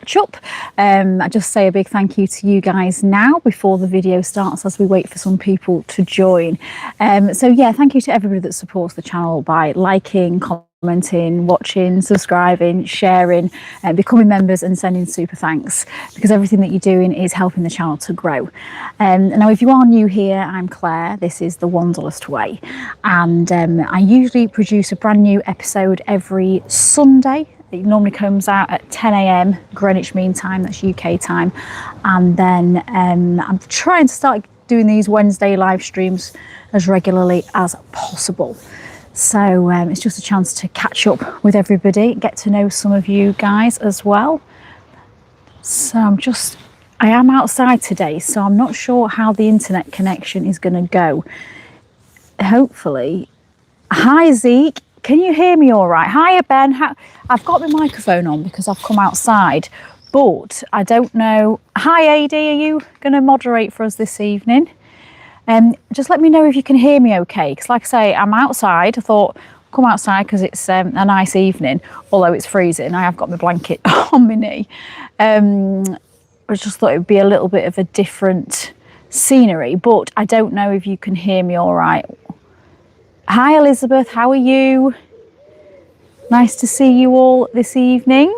catch up. I just say a big thank you to you guys now before the video starts, as we wait for some people to join. So yeah, thank you to everybody that supports the channel by liking, commenting, watching, subscribing, sharing, becoming members and sending super thanks, because everything that you're doing is helping the channel to grow. Now if you are new here, I'm Claire, this is The Wanderlust Way, and I usually produce a brand new episode every Sunday. It normally comes out at 10 AM Greenwich Mean Time, that's UK time, and then I'm trying to start doing these Wednesday live streams as regularly as possible. So it's just a chance to catch up with everybody, get to know some of you guys as well. So I am outside today, so I'm not sure how the internet connection is going to go. Hopefully. Hi Zeke, can you hear me all right? Hiya Ben, I've got the microphone on because I've come outside, but I don't know. Hi AD, are you going to moderate for us this evening? Just let me know if you can hear me okay, because like I say, I'm outside. I thought come outside because it's a nice evening, although it's freezing. I have got my blanket on my knee. I just thought it would be a little bit of a different scenery, but I don't know if you can hear me all right. Hi Elizabeth, how are you? Nice to see you all this evening.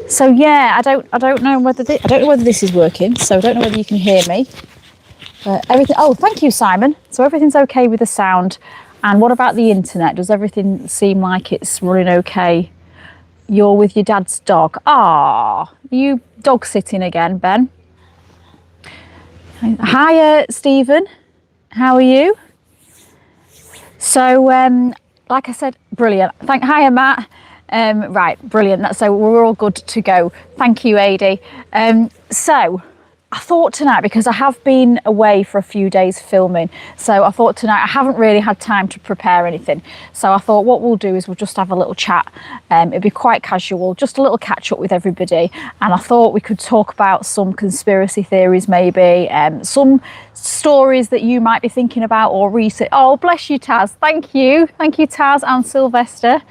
So yeah, I don't know whether this is working, so I don't know whether you can hear me. Everything. Oh, thank you, Simon. So everything's okay with the sound. And what about the internet? Does everything seem like it's running okay? You're with your dad's dog. Ah, you dog sitting again, Ben? Hiya, Stephen. How are you? So, like I said, brilliant. Hiya, Matt. Right, brilliant. So we're all good to go. Thank you, AD. So I thought tonight, because I have been away for a few days filming, so I thought tonight I haven't really had time to prepare anything. So I thought what we'll do is we'll just have a little chat. It'd be quite casual, just a little catch up with everybody. And I thought we could talk about some conspiracy theories, maybe some stories that you might be thinking about or research. Oh, bless you, Taz. Thank you. Thank you, Taz and Sylvester.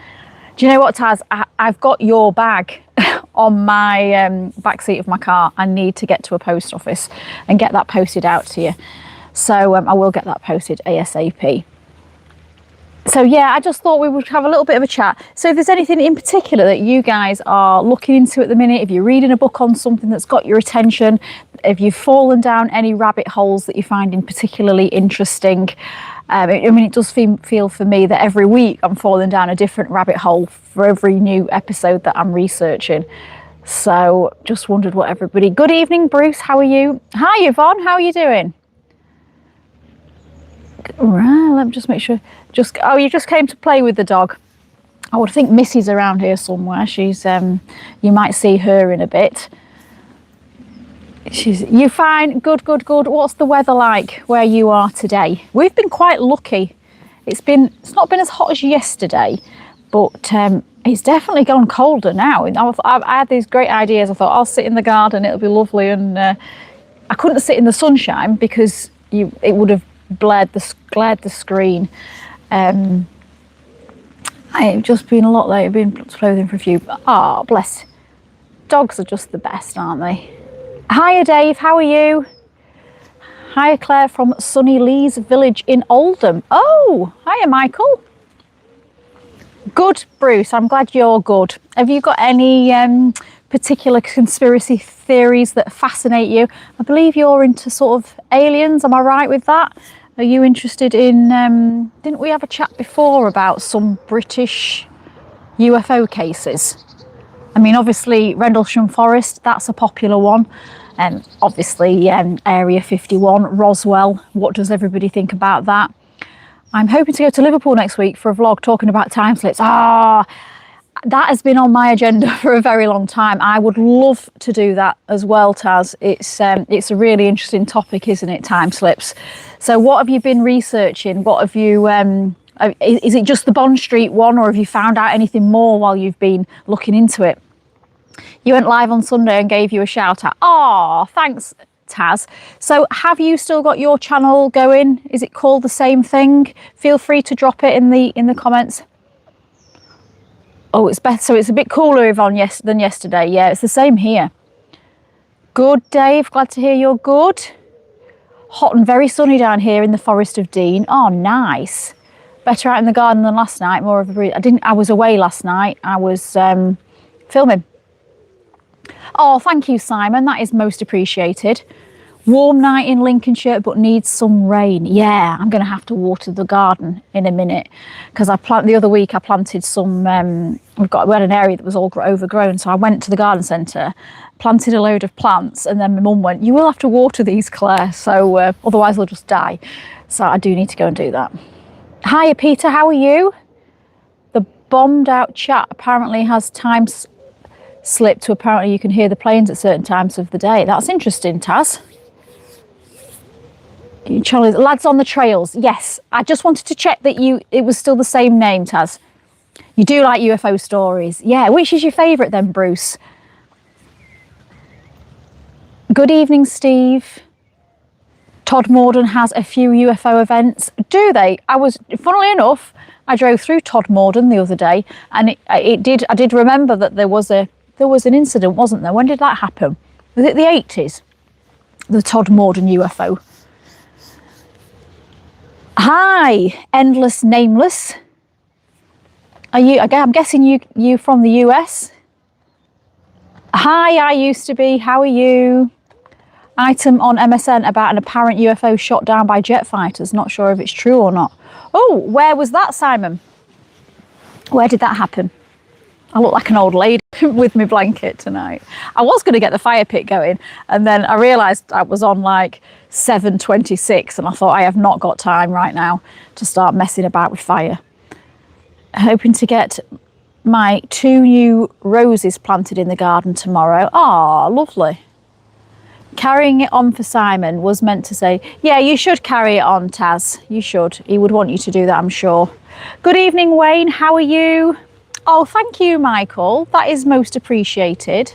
Do you know what, Taz? I've got your bag on my back seat of my car. I need to get to a post office and get that posted out to you. So I will get that posted ASAP. So yeah, I just thought we would have a little bit of a chat. So if there's anything in particular that you guys are looking into at the minute, if you're reading a book on something that's got your attention, if you've fallen down any rabbit holes that you're finding particularly interesting, I mean, it does feel for me that every week I'm falling down a different rabbit hole for every new episode that I'm researching. So just wondered what everybody... Good evening, Bruce. How are you? Hi, Yvonne. How are you doing? Right, let me just make sure. Oh, you just came to play with the dog. I would think Missy's around here somewhere. She's... you might see her in a bit. You fine? Good. What's the weather like where you are today? We've been quite lucky. It's not been as hot as yesterday, but it's definitely gone colder now. I had these great ideas. I thought I'll sit in the garden, it'll be lovely, and I couldn't sit in the sunshine because it would have glared the screen. It's just been a lot late. I've been clothing for a few. Oh, bless. Dogs are just the best, aren't they? Hiya Dave, how are you? Hiya Claire from sunny Lees Village in Oldham. Oh, hiya Michael. Good, Bruce, I'm glad you're good. Have you got any particular conspiracy theories that fascinate you? I believe you're into sort of aliens, am I right with that? Are you interested in, didn't we have a chat before about some British UFO cases? I mean, obviously Rendlesham Forest, that's a popular one. Obviously Area 51, Roswell, what does everybody think about that? I'm hoping to go to Liverpool next week for a vlog talking about time slips. That has been on my agenda for a very long time. I would love to do that as well, Taz. It's a really interesting topic, isn't it, time slips? So what have you been researching? What have you... is it just the Bond Street one, or have you found out anything more while you've been looking into it? You went live on Sunday and gave you a shout out. Oh, thanks, Taz. So have you still got your channel going? Is it called the same thing? Feel free to drop it in the comments. Oh, it's better. So it's a bit cooler than yesterday. Yeah, it's the same here. Good, Dave. Glad to hear you're good. Hot and very sunny down here in the Forest of Dean. Oh, nice. Better out in the garden than last night. More of a breeze. I was away last night. I was filming. Oh, thank you, Simon. That is most appreciated. Warm night in Lincolnshire, but needs some rain. Yeah, I'm going to have to water the garden in a minute because the other week I planted some. We had an area that was all overgrown, so I went to the garden centre, planted a load of plants, and then my mum went, "You will have to water these, Claire, so otherwise they'll just die." So I do need to go and do that. Hiya, Peter. How are you? The bombed out chat apparently has time slipped to apparently you can hear the planes at certain times of the day. That's interesting, Taz. Charlie, lads on the trails. Yes, I just wanted to check that it was still the same name, Taz. You do like UFO stories. Yeah, which is your favourite then, Bruce? Good evening, Steve. Todmorden has a few UFO events. Do they? Funnily enough, I drove through Todmorden the other day, and I did remember that there was an incident, wasn't there? When did that happen? Was it the 80s? The Todmorden UFO. Hi, Endless Nameless. I'm guessing you from the US? Hi, I used to be. How are you? Item on MSN about an apparent UFO shot down by jet fighters. Not sure if it's true or not. Oh, where was that, Simon? Where did that happen? I look like an old lady with my blanket tonight. I was going to get the fire pit going, and then I realised I was on like 7:26, and I thought I have not got time right now to start messing about with fire. Hoping to get my 2 new roses planted in the garden tomorrow. Ah, lovely. Carrying it on for Simon was meant to say, yeah, you should carry it on, Taz. You should. He would want you to do that, I'm sure. Good evening, Wayne. How are you? Oh, thank you, Michael. That is most appreciated.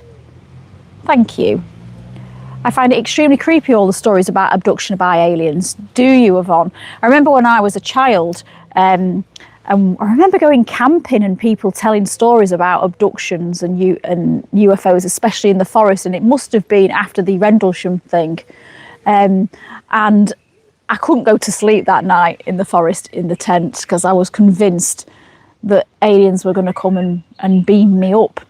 Thank you. I find it extremely creepy, all the stories about abduction by aliens. Do you, Yvonne? I remember when I was a child, and I remember going camping and people telling stories about abductions and UFOs, especially in the forest. And it must have been after the Rendlesham thing. And I couldn't go to sleep that night in the forest in the tent because I was convinced that aliens were going to come and beam me up.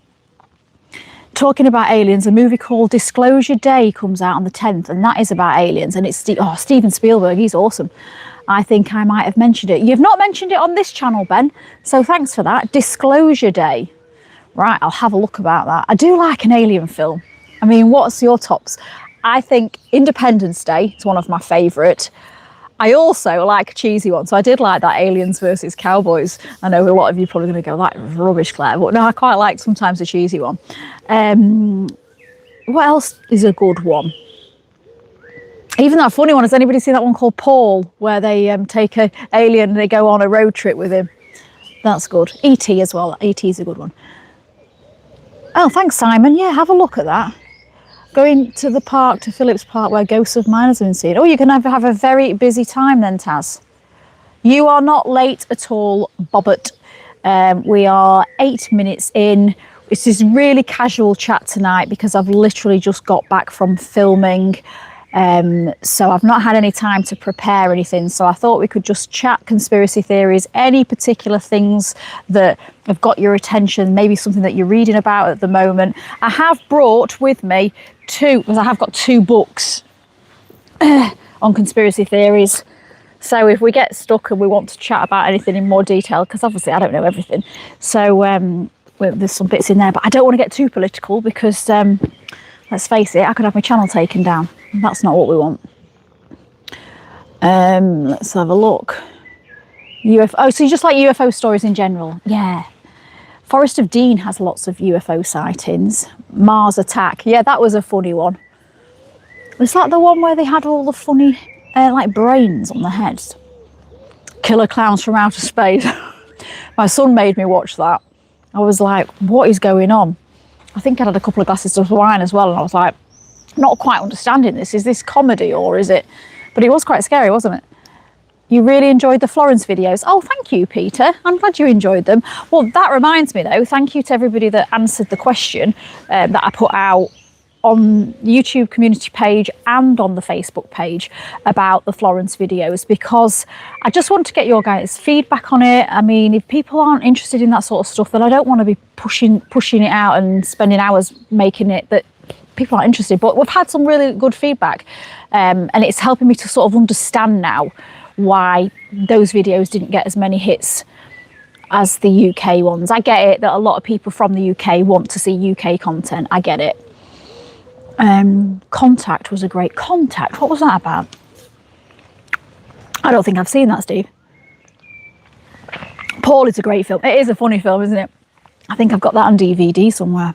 Talking about aliens, a movie called Disclosure Day comes out on the 10th, and that is about aliens. And it's Steven Spielberg. He's awesome. I think I might have mentioned it. You've not mentioned it on this channel, Ben, so thanks for that. Disclosure Day. Right, I'll have a look about that. I do like an alien film. I mean, what's your tops? I think Independence Day is one of my favourite. I also like a cheesy one, so I did like that Aliens versus Cowboys. I know a lot of you are probably going to go, that rubbish, Claire, but no, I quite like sometimes a cheesy one. What else is a good one? Even that funny one, has anybody seen that one called Paul, where they take an alien and they go on a road trip with him? That's good. E.T. as well. E.T. is a good one. Oh, thanks, Simon. Yeah, have a look at that. Going to the park, to Phillips Park, where ghosts of miners have been seen. Oh, you're going to have a very busy time then, Taz. You are not late at all, Bobbert. We are 8 minutes in. This is really casual chat tonight because I've literally just got back from filming. So I've not had any time to prepare anything. So I thought we could just chat conspiracy theories, any particular things that have got your attention, maybe something that you're reading about at the moment. I have brought with me because I have got 2 books on conspiracy theories. So if we get stuck and we want to chat about anything in more detail, because obviously I don't know everything. So there's some bits in there, but I don't want to get too political because let's face it, I could have my channel taken down. That's not what we want. Let's have a look. UFO. So you just like UFO stories in general? Yeah. Forest of Dean has lots of UFO sightings. Mars Attack. Yeah, that was a funny one. Was that the one where they had all the funny, like brains on the heads? Killer Clowns from Outer Space. My son made me watch that. I was like, what is going on? I think I had a couple of glasses of wine as well, and I was like, not quite understanding this. Is this comedy or is it? But it was quite scary, wasn't it? You really enjoyed the Florence videos. Oh, thank you, Peter. I'm glad you enjoyed them. Well, that reminds me though, thank you to everybody that answered the question that I put out on the YouTube community page and on the Facebook page about the Florence videos, because I just want to get your guys' feedback on it. I mean, if people aren't interested in that sort of stuff, then I don't want to be pushing it out and spending hours making it that people aren't interested. But we've had some really good feedback, and it's helping me to sort of understand now why those videos didn't get as many hits as the UK ones. I get it that a lot of people from the UK want to see UK content. I get it. Contact was a great Contact. What was that about? I don't think I've seen that, Steve. Paul is a great film. It is a funny film, isn't it? I think I've got that on DVD somewhere.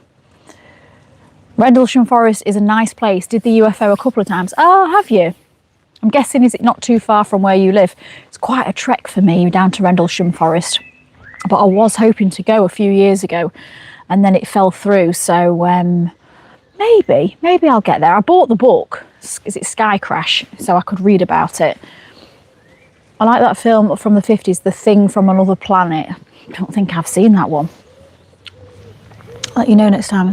Rendlesham Forest is a nice place. Did the UFO a couple of times. Oh, have you? I'm guessing, is it not too far from where you live? It's quite a trek for me down to Rendlesham Forest. But I was hoping to go a few years ago and then it fell through. So maybe I'll get there. I bought the book. Is it Sky Crash? So I could read about it. I like that film from the 50s, The Thing from Another Planet. I don't think I've seen that one. I'll let you know next time.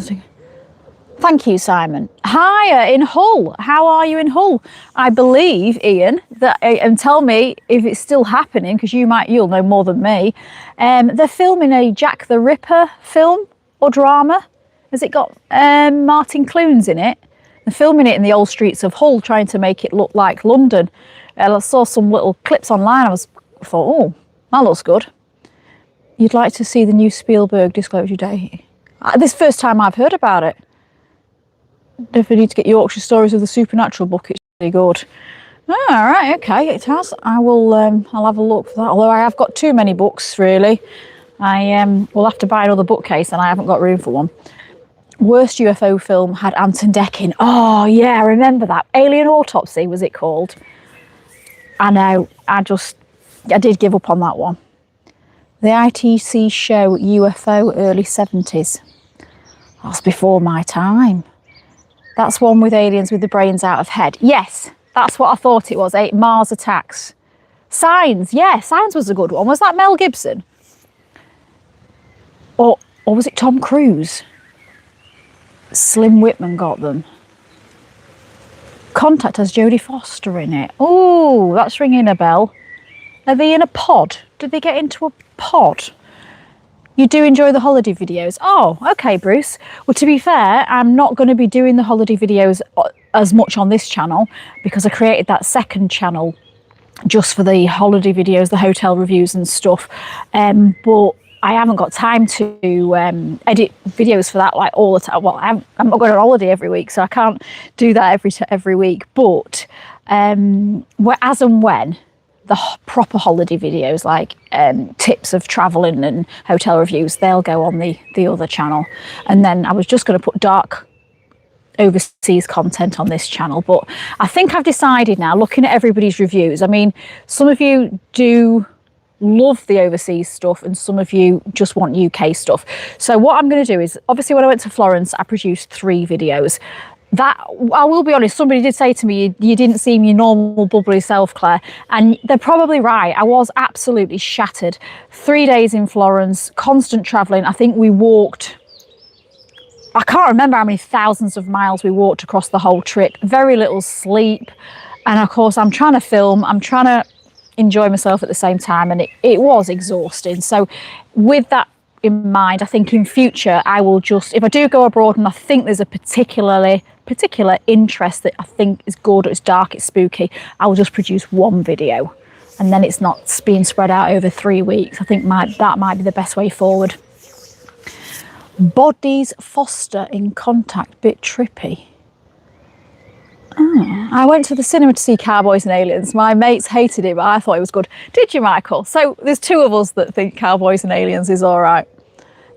Thank you, Simon. Hi, in Hull. How are you in Hull? I believe, Ian, that, and tell me if it's still happening, because you'll know more than me. They're filming a Jack the Ripper film or drama. Has it got Martin Clunes in it? They're filming it in the old streets of Hull, trying to make it look like London. I saw some little clips online. I thought, oh, that looks good. You'd like to see the new Spielberg Disclosure Day? This is the first time I've heard about it. Definitely need to get Yorkshire Stories of the Supernatural book. It's really good. Oh, all right, okay, it has. I will. I'll have a look for that. Although I have got too many books, really. I will have to buy another bookcase, and I haven't got room for one. Worst UFO film had Anton Deck in. Oh yeah, I remember that. Alien Autopsy was it called? I know. I did give up on that one. The ITC show UFO early 70s. That's before my time. That's one with aliens with the brains out of head. Yes, that's what I thought it was. Mars Attacks. Signs. Yeah, Signs was a good one. Was that Mel Gibson? Or was it Tom Cruise? Slim Whitman got them. Contact has Jodie Foster in it. Oh, that's ringing a bell. Are they in a pod? Did they get into a pod? You do enjoy the holiday videos? Oh, okay, Bruce. Well, to be fair, I'm not going to be doing the holiday videos as much on this channel because I created that second channel just for the holiday videos, the hotel reviews and stuff. But I haven't got time to edit videos for that like all the time. Well, I'm not going on holiday every week, so I can't do that every week. But as and when the proper holiday videos, like tips of traveling and hotel reviews, they'll go on the other channel. And then I was just going to put dark overseas content on this channel, but I think I've decided now, looking at everybody's reviews, I mean, some of you do love the overseas stuff and some of you just want UK stuff. So what I'm going to do is, obviously when I went to Florence, I produced 3 videos. That, I will be honest, somebody did say to me, you didn't seem your normal bubbly self, Claire, and they're probably right. I was absolutely shattered. 3 days in Florence, constant travelling. I think we walked, I can't remember how many thousands of miles we walked across the whole trip. Very little sleep. And of course, I'm trying to film, I'm trying to enjoy myself at the same time, and it was exhausting. So with that in mind, I think in future, I will just, if I do go abroad and I think there's a particular interest that I think is good, it's dark, it's spooky, I will just produce 1 video. And then it's not being spread out over 3 weeks. I think that might be the best way forward. Bodies Foster in Contact, bit trippy. Oh, I went to the cinema to see Cowboys and Aliens. My mates hated it, but I thought it was good. Did you, Michael? So there's 2 of us that think Cowboys and Aliens is all right.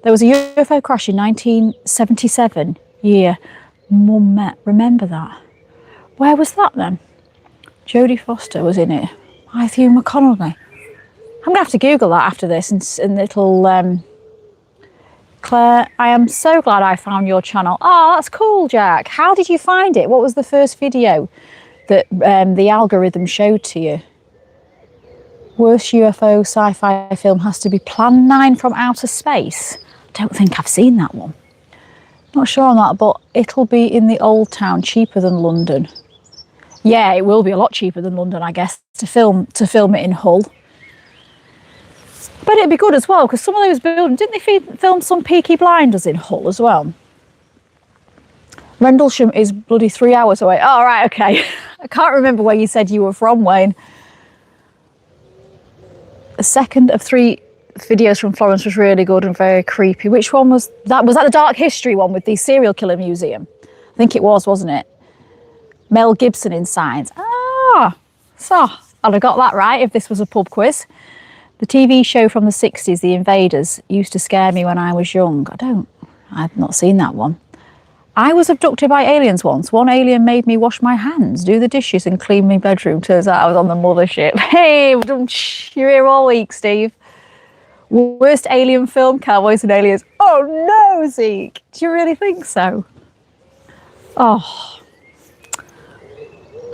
There was a UFO crash in 1977. Yeah, Mum met. Remember that? Where was that then? Jodie Foster was in it. Matthew McConaughey. I'm going to have to Google that after this and it'll... Claire, I am so glad I found your channel. Oh, that's cool, Jack. How did you find it? What was the first video that the algorithm showed to you? Worst UFO sci-fi film has to be Plan 9 from Outer Space. I don't think I've seen that one. Not sure on that, but it'll be in the old town, cheaper than London. Yeah, it will be a lot cheaper than London, I guess, to film it in Hull. But it'd be good as well, because some of those buildings, didn't they film some Peaky Blinders in Hull as well? Rendlesham is bloody 3 hours away. Oh, right, okay. I can't remember where you said you were from, Wayne. The second of 3 videos from Florence was really good and very creepy. Which one was that? Was that the Dark History one with the serial killer museum? I think it was, wasn't it? Mel Gibson in Signs. Ah, so I'd have got that right if this was a pub quiz. The TV show from the 60s, The Invaders, used to scare me when I was young. I've not seen that one. I was abducted by aliens once. One alien made me wash my hands, do the dishes and clean my bedroom. Turns out I was on the mothership. Hey, you're here all week, Steve. Worst alien film, Cowboys and Aliens. Oh no, Zeke. Do you really think so? Oh.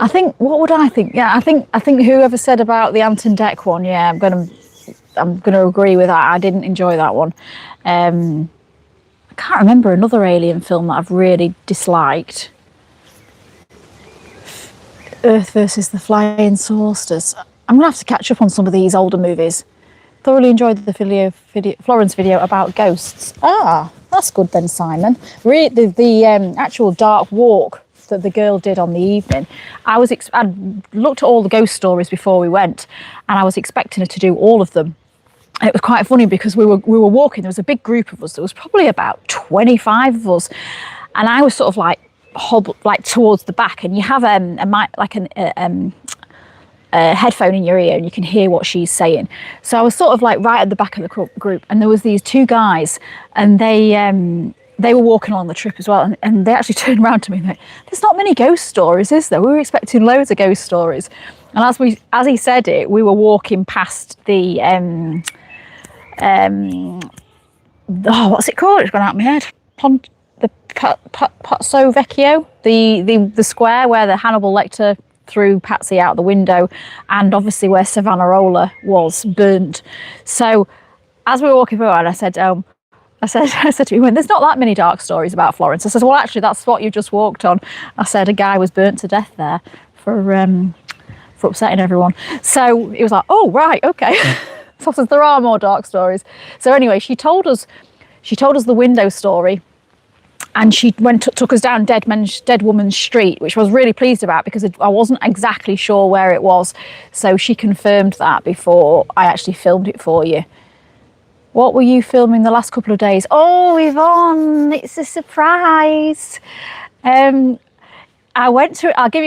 I think, what would I think? Yeah, I think whoever said about the Ant and Dec one, yeah, I'm gonna agree with that. I didn't enjoy that one. I can't remember another alien film that I've really disliked. Earth versus the Flying Saucers. I'm gonna have to catch up on some of these older movies. Thoroughly enjoyed the Florence video about ghosts. Ah, that's good then, Simon. The actual dark walk that the girl did on the evening. I'd looked at all the ghost stories before we went, and I was expecting her to do all of them. And it was quite funny because we were walking. There was a big group of us. There was probably about 25 of us, and I was sort of like hobbled like towards the back. And you have a mic, like a headphone in your ear, and you can hear what she's saying. So I was sort of like right at the back of the group, and there was these 2 guys, and they were walking along the trip as well, and they actually turned around to me and like, there's not many ghost stories, is there? We were expecting loads of ghost stories. And as he said it, we were walking past the what's it called? It's gone out of my head. The Pozzo Vecchio, the square where the Hannibal Lecter threw Patsy out the window, and obviously where Savonarola was burnt. So as we were walking forward, I said to him, there's not that many dark stories about Florence. I said, well, actually, that's what you just walked on. I said, a guy was burnt to death there for upsetting everyone. So he was like, oh, right, okay. So I said, there are more dark stories. So anyway, she told us the window story, and she took us down Dead Woman's Street, which I was really pleased about because I wasn't exactly sure where it was. So she confirmed that before I actually filmed it for you. What were you filming the last couple of days? Oh, Yvonne, it's a surprise. I went to, I'll give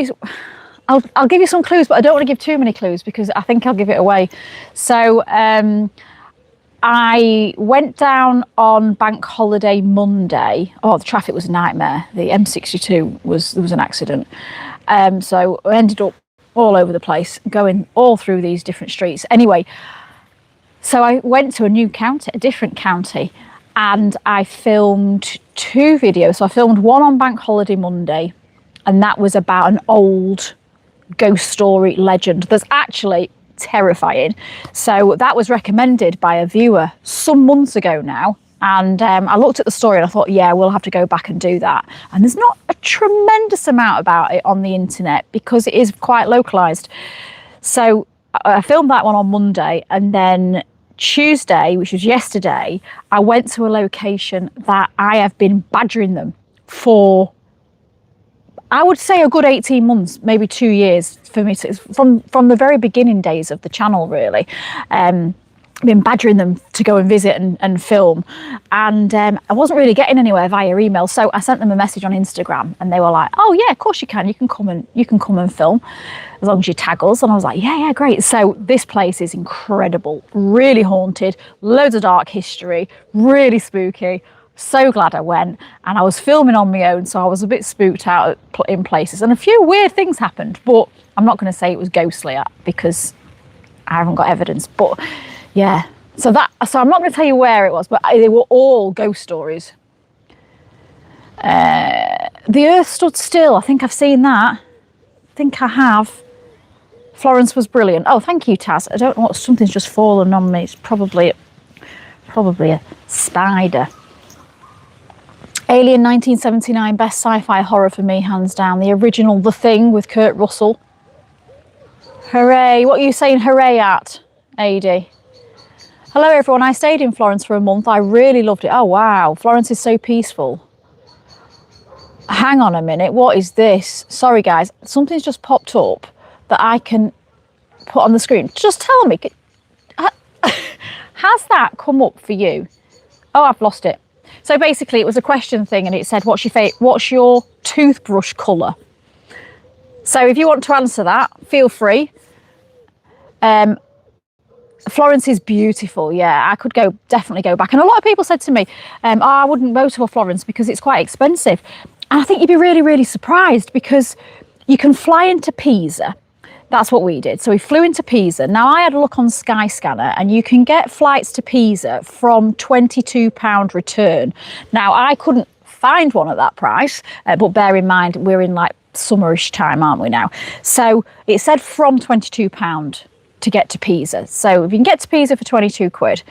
you some clues, but I don't want to give too many clues because I think I'll give it away. So I went down on Bank Holiday Monday. Oh, the traffic was a nightmare. The M62 there was an accident. So I ended up all over the place, going all through these different streets. Anyway, so I went to a different county, and I filmed 2 videos. So I filmed one on Bank Holiday Monday, and that was about an old ghost story legend that's actually terrifying. So that was recommended by a viewer some months ago now, and I looked at the story and I thought, yeah, we'll have to go back and do that. And there's not a tremendous amount about it on the internet because it is quite localized. So I filmed that one on Monday, and then Tuesday, which was yesterday, I went to a location that I have been badgering them for, I would say, a good 18 months, maybe 2 years for me, from the very beginning days of the channel, really. Been badgering them to go and visit and film, and I wasn't really getting anywhere via email, so I sent them a message on Instagram, and they were like, oh yeah, of course you can come and film as long as you tag us. And I was like, yeah, great. So this place is incredible, really haunted, loads of dark history, really spooky. So glad I went, and I was filming on my own, so I was a bit spooked out in places, and a few weird things happened, but I'm not going to say it was ghostly because I haven't got evidence. But yeah, so I'm not going to tell you where it was, but they were all ghost stories. The Earth Stood Still, I think I've seen that. I think I have. Florence was brilliant. Oh, thank you, Taz. I don't know what, something's just fallen on me. It's probably a spider. Alien 1979, best sci-fi horror for me, hands down. The original The Thing with Kurt Russell. Hooray. What are you saying hooray at, AD? Hello, everyone. I stayed in Florence for a month. I really loved it. Oh, wow. Florence is so peaceful. Hang on a minute. What is this? Sorry, guys. Something's just popped up that I can put on the screen. Just tell me. Has that come up for you? Oh, I've lost it. So basically, it was a question thing, and it said, what's your toothbrush colour? So if you want to answer that, feel free. Florence is beautiful. Yeah, I could definitely go back. And a lot of people said to me, I wouldn't go to Florence because it's quite expensive. And I think you'd be really, really surprised because you can fly into Pisa. That's what we did. So we flew into Pisa. Now, I had a look on Skyscanner, and you can get flights to Pisa from £22 return. Now, I couldn't find one at that price, but bear in mind, we're in like summerish time, aren't we now? So it said from £22 to get to Pisa. So if you can get to Pisa for 22 quid,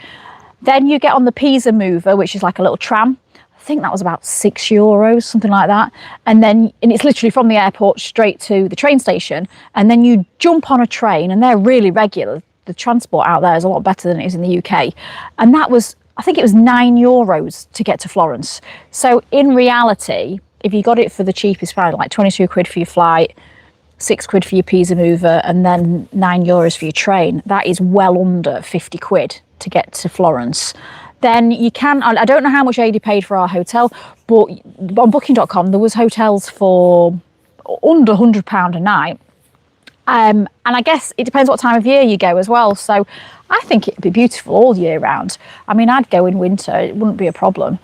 then you get on the Pisa mover, which is like a little tram. I think that was about €6, something like that. And it's literally from the airport straight to the train station. And then you jump on a train, and they're really regular. The transport out there is a lot better than it is in the UK. And that was, I think it was €9 to get to Florence. So in reality, if you got it for the cheapest price, like 22 quid for your flight, 6 quid for your Pisa mover, and then €9 for your train, that is well under 50 quid to get to Florence. Then you can, I don't know how much AD paid for our hotel, but on booking.com there was hotels for under £100 a night. And I guess it depends what time of year you go as well. So I think it'd be beautiful all year round. I mean, I'd go in winter, it wouldn't be a problem.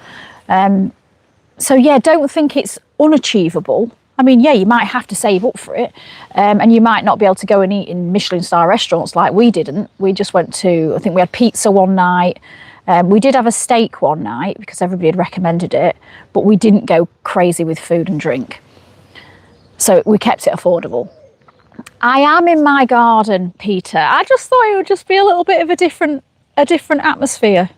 So yeah, don't think it's unachievable. I mean, yeah, you might have to save up for it, and you might not be able to go and eat in Michelin star restaurants like we didn't. We just went to, I think we had pizza one night. We did have a steak one night because everybody had recommended it, but we didn't go crazy with food and drink. So we kept it affordable. I am in my garden, Peter. I just thought it would just be a little bit of a different atmosphere.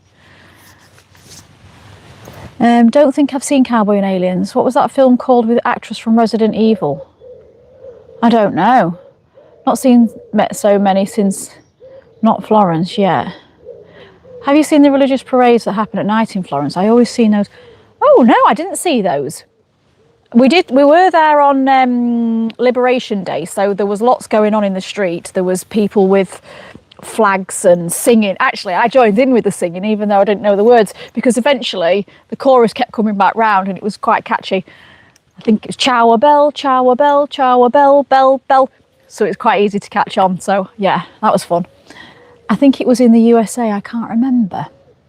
Don't think I've seen Cowboy and Aliens. What was that film called with the actress from Resident Evil? I don't know. Not seen so many since not Florence yet. Have you seen the religious parades that happen at night in Florence? I always seen those. Oh no, I didn't see those. We were there on Liberation Day, so there was lots going on in the street. There was people with flags and singing. Actually, I joined in with the singing, even though I didn't know the words, because eventually the chorus kept coming back round and it was quite catchy. I think it's chow bell, chow bell, chow bell, bell, bell. So it's quite easy to catch on. So yeah, that was fun. I think it was in the USA, I can't remember.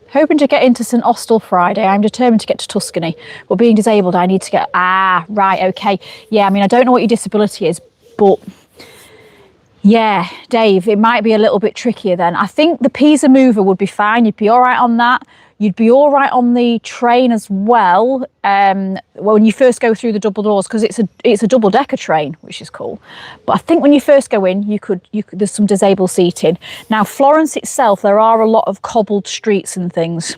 Hoping to get into St Austell Friday. I'm determined to get to Tuscany, but being disabled, I need to get, right, okay. Yeah, I mean, I don't know what your disability is, but yeah, Dave, it might be a little bit trickier then. I think the Pisa mover would be fine. You'd be all right on that. You'd be all right on the train as well. When you first go through the double doors, because it's a double decker train, which is cool. But I think when you first go in, you could there's some disabled seating. Now, Florence itself, there are a lot of cobbled streets and things,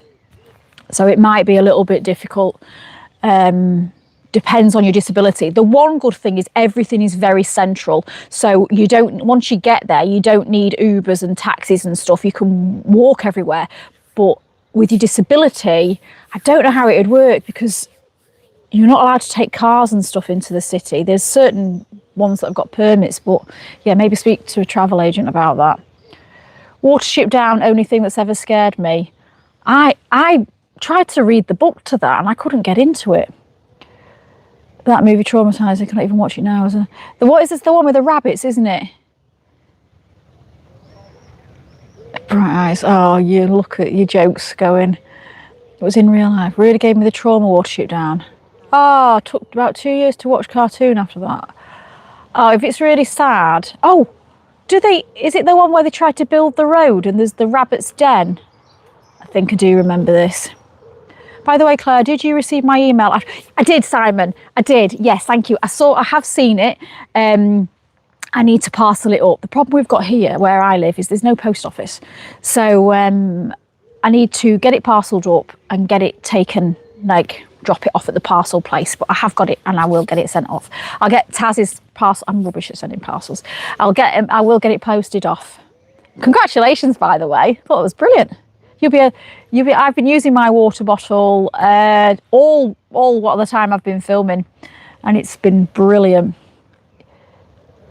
so it might be a little bit difficult. Depends on your disability. The one good thing is everything is very central. So once you get there, you don't need Ubers and taxis and stuff. You can walk everywhere. But with your disability, I don't know how it would work because you're not allowed to take cars and stuff into the city. There's certain ones that have got permits, but yeah, maybe speak to a travel agent about that. Watership Down, only thing that's ever scared me. I tried to read the book to that and I couldn't get into it. That movie traumatised. I can't even watch it now. What is this? The one with the rabbits, isn't it? Bright Eyes. Oh, you look at your jokes going. It was in real life. Really gave me the trauma. Watership Down. Oh, it took about 2 years to watch cartoon after that. Oh, if it's really sad. Oh, is it the one where they tried to build the road and there's the rabbit's den? I think I do remember this. By the way, Claire, did you receive my email? I did, Simon. I did. Yes, thank you. I have seen it. I need to parcel it up. The problem we've got here where I live is there's no post office. So I need to get it parcelled up and get it taken, like drop it off at the parcel place. But I have got it and I will get it sent off. I'll get Taz's parcel. I'm rubbish at sending parcels. I will get it posted off. Congratulations, by the way. I thought it was brilliant. I've been using my water bottle all what the time I've been filming, and it's been brilliant.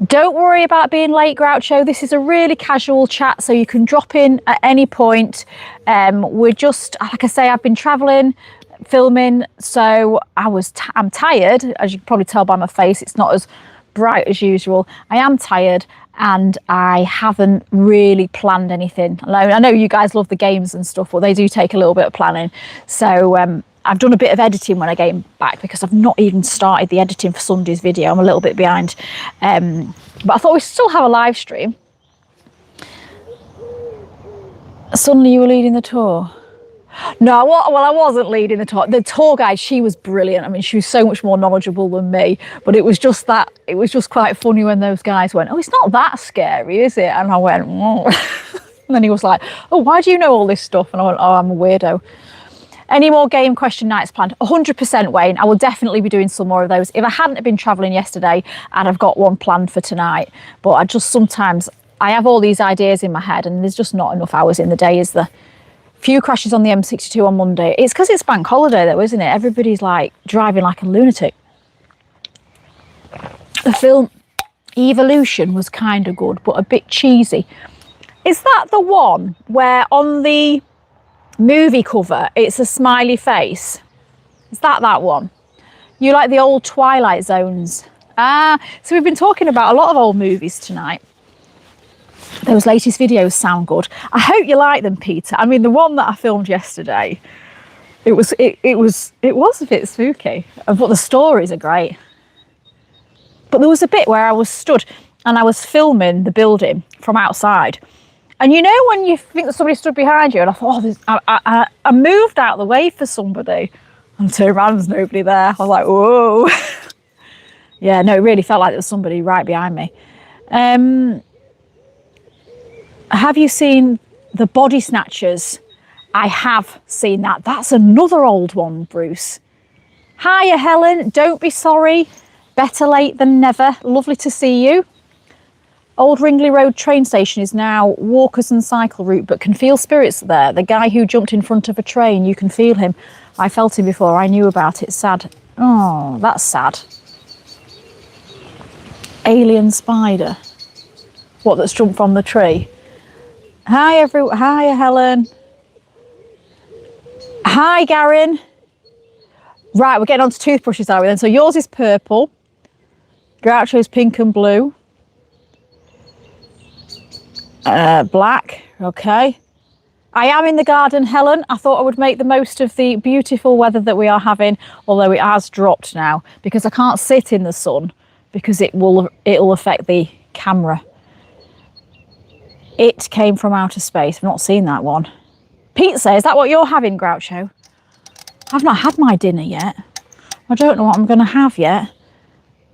Don't worry about being late, Groucho. This is a really casual chat, so you can drop in at any point. We're just, like I say, I've been traveling, filming, so I'm tired, as you can probably tell by my face. It's not as bright as usual. I am tired, and I haven't really planned anything. I know you guys love the games and stuff, but they do take a little bit of planning. So I've done a bit of editing when I came back, because I've not even started the editing for Sunday's video. I'm a little bit behind. But I thought we'd still have a live stream. Suddenly you were leading the tour. No, well, I wasn't leading the tour. The tour guide, she was brilliant. I mean, she was so much more knowledgeable than me, but it was just quite funny when those guys went, "Oh, it's not that scary, is it?" And I went, "Oh." And then he was like, "Oh, why do you know all this stuff?" And I went, "Oh, I'm a weirdo." Any more game question nights planned? 100%, Wayne. I will definitely be doing some more of those. If I hadn't been traveling yesterday, I'd have got one planned for tonight. But I have all these ideas in my head, and there's just not enough hours in the day, is there? Few crashes on the M62 on Monday. It's because it's bank holiday though, isn't it? Everybody's like driving like a lunatic. The film Evolution was kind of good, but a bit cheesy. Is that the one where on the movie cover it's a smiley face? Is that one? You like the old Twilight Zones? So we've been talking about a lot of old movies tonight. Those latest videos sound good. I hope you like them, Peter. I mean, the one that I filmed yesterday, it was a bit spooky, but the stories are great. But there was a bit where I was stood and I was filming the building from outside. And you know when you think that somebody stood behind you, and I thought, I moved out of the way for somebody, and turned around, there's nobody there. I was like, whoa. Yeah, no, it really felt like there was somebody right behind me. Have you seen The Body Snatchers? I have seen that. That's another old one, Bruce. Hiya, Helen. Don't be sorry. Better late than never. Lovely to see you. Old Ringley Road train station is now walkers and cycle route, but can feel spirits there. The guy who jumped in front of a train, you can feel him. I felt him before. I knew about it. Sad. Oh, that's sad. Alien spider. What, that's jumped from the tree? Hi, everyone. Hi, Helen. Hi, Garin. Right, we're getting on to toothbrushes, are we then? So yours is purple. Groucho's pink and blue. Black. Okay. I am in the garden, Helen. I thought I would make the most of the beautiful weather that we are having, although it has dropped now, because I can't sit in the sun because it'll affect the camera. It came from outer space. I've not seen that one. Pizza, is that what you're having, Groucho? I've not had my dinner yet. I don't know what I'm going to have yet.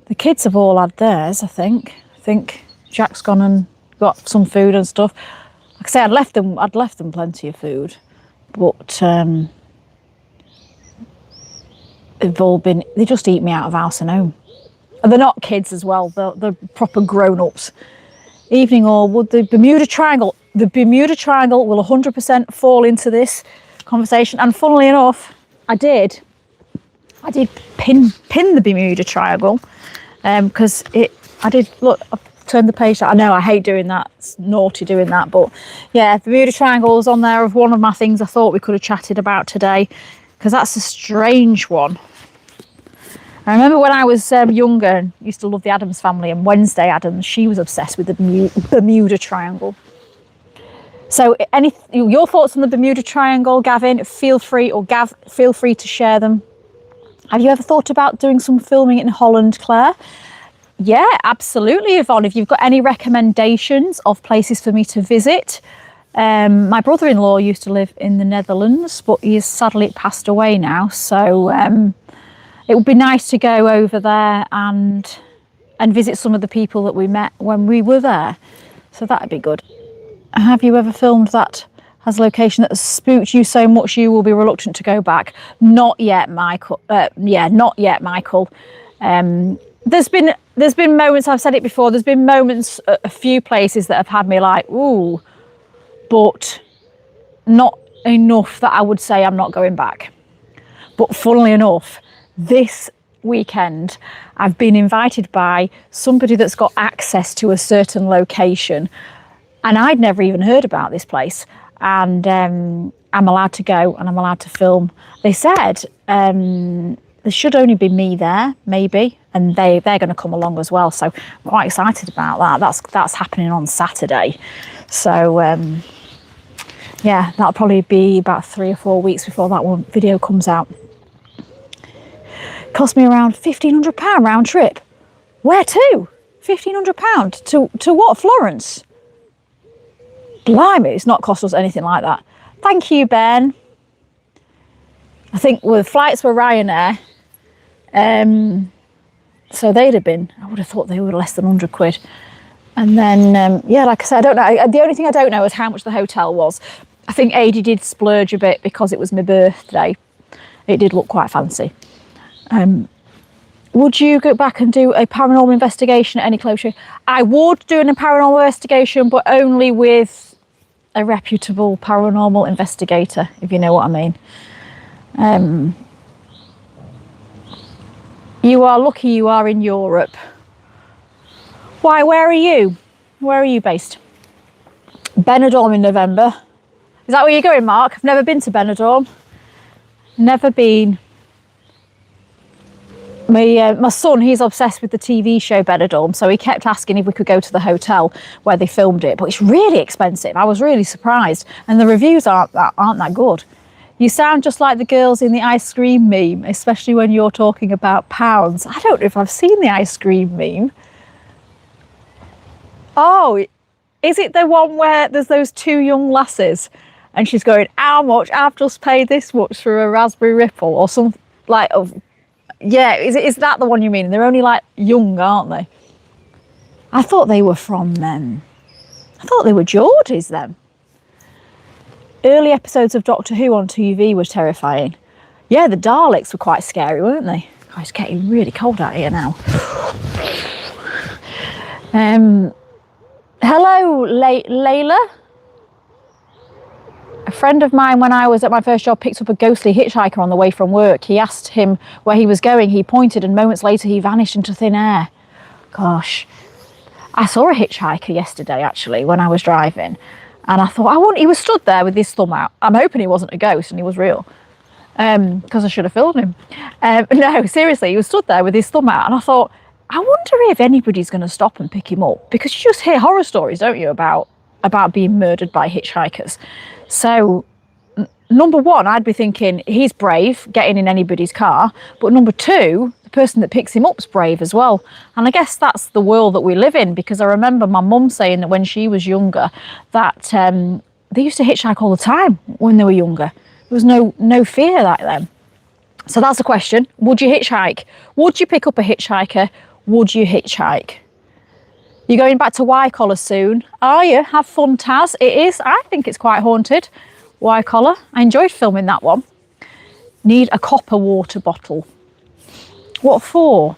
The kids have all had theirs, I think. I think Jack's gone and got some food and stuff. Like I say, I'd left them plenty of food, but they just eat me out of house and home. And they're not kids as well, they're proper grown-ups. Evening all, would the Bermuda Triangle will 100% fall into this conversation. And funnily enough, I did pin the Bermuda Triangle, because I did look. I've turned the page. I know I hate doing that. It's naughty doing that, but yeah, the Bermuda Triangle is on there of one of my things I thought we could have chatted about today, because that's a strange one. I remember when I was younger and used to love the Addams Family, and Wednesday Addams, she was obsessed with the Bermuda Triangle. So your thoughts on the Bermuda Triangle, Gavin, feel free to share them. Have you ever thought about doing some filming in Holland, Claire? Yeah, absolutely, Yvonne. If you've got any recommendations of places for me to visit. My brother-in-law used to live in the Netherlands, but he has sadly passed away now. So it would be nice to go over there and and visit some of the people that we met when we were there. So that'd be good. Have you ever filmed that has a location that has spooked you so much you will be reluctant to go back? Not yet, Michael. Not yet, Michael. There's been moments, I've said it before, there's been moments at a few places that have had me like, ooh, but not enough that I would say I'm not going back. But funnily enough, this weekend I've been invited by somebody that's got access to a certain location, and I'd never even heard about this place, and I'm allowed to go and I'm allowed to film. They said there should only be me there, maybe, and they're going to come along as well, so I'm quite excited about that. That's happening on Saturday. So yeah, that'll probably be about 3 or 4 weeks before that one video comes out. Cost me around £1,500 round trip. Where to? £1,500 to what? Florence? Blimey, it's not cost us anything like that. Thank you, Ben. I think the flights were Ryanair. So they'd have been, I would have thought they were less than £100. And then, yeah, like I said, I don't know. The only thing I don't know is how much the hotel was. I think Adi did splurge a bit because it was my birthday. It did look quite fancy. Would you go back and do a paranormal investigation at any closure? I would do a paranormal investigation, but only with a reputable paranormal investigator, if you know what I mean. You are lucky you are in Europe. Why, where are you? Where are you based? Benidorm in November. Is that where you're going, Mark? I've never been to Benidorm. Never been. My son, he's obsessed with the TV show Benidorm, so he kept asking if we could go to the hotel where they filmed it, but it's really expensive. I was really surprised, and the reviews aren't that good. You sound just like the girls in the ice cream meme, especially when you're talking about pounds. I don't know if I've seen the ice cream meme. Oh, is it the one where there's those two young lasses and she's going, how much? I've just paid this much for a raspberry ripple or something like, yeah, is that the one you mean? They're only like young, aren't they? I thought they were from I thought they were Geordies then. Early episodes of Doctor Who on TV were terrifying. Yeah, the Daleks were quite scary, weren't they? Oh, it's getting really cold out here now. Hello, Layla. A friend of mine, when I was at my first job, picked up a ghostly hitchhiker on the way from work. He asked him where he was going. He pointed, and moments later he vanished into thin air. Gosh. I saw a hitchhiker yesterday, actually, when I was driving. And I thought, he was stood there with his thumb out. I'm hoping he wasn't a ghost and he was real. Because I should have filmed him. No, seriously, he was stood there with his thumb out. And I thought, I wonder if anybody's going to stop and pick him up. Because you just hear horror stories, don't you, about being murdered by hitchhikers. So, number one, I'd be thinking, he's brave, getting in anybody's car. But number two, the person that picks him up's brave as well. And I guess that's the world that we live in, because I remember my mum saying that when she was younger, that they used to hitchhike all the time when they were younger. There was no fear back then. So that's the question. Would you hitchhike? Would you pick up a hitchhiker? Would you hitchhike? You're going back to Y Collar soon, are you? Have fun, Taz. It is. I think it's quite haunted. Y Collar. I enjoyed filming that one. Need a copper water bottle. What for?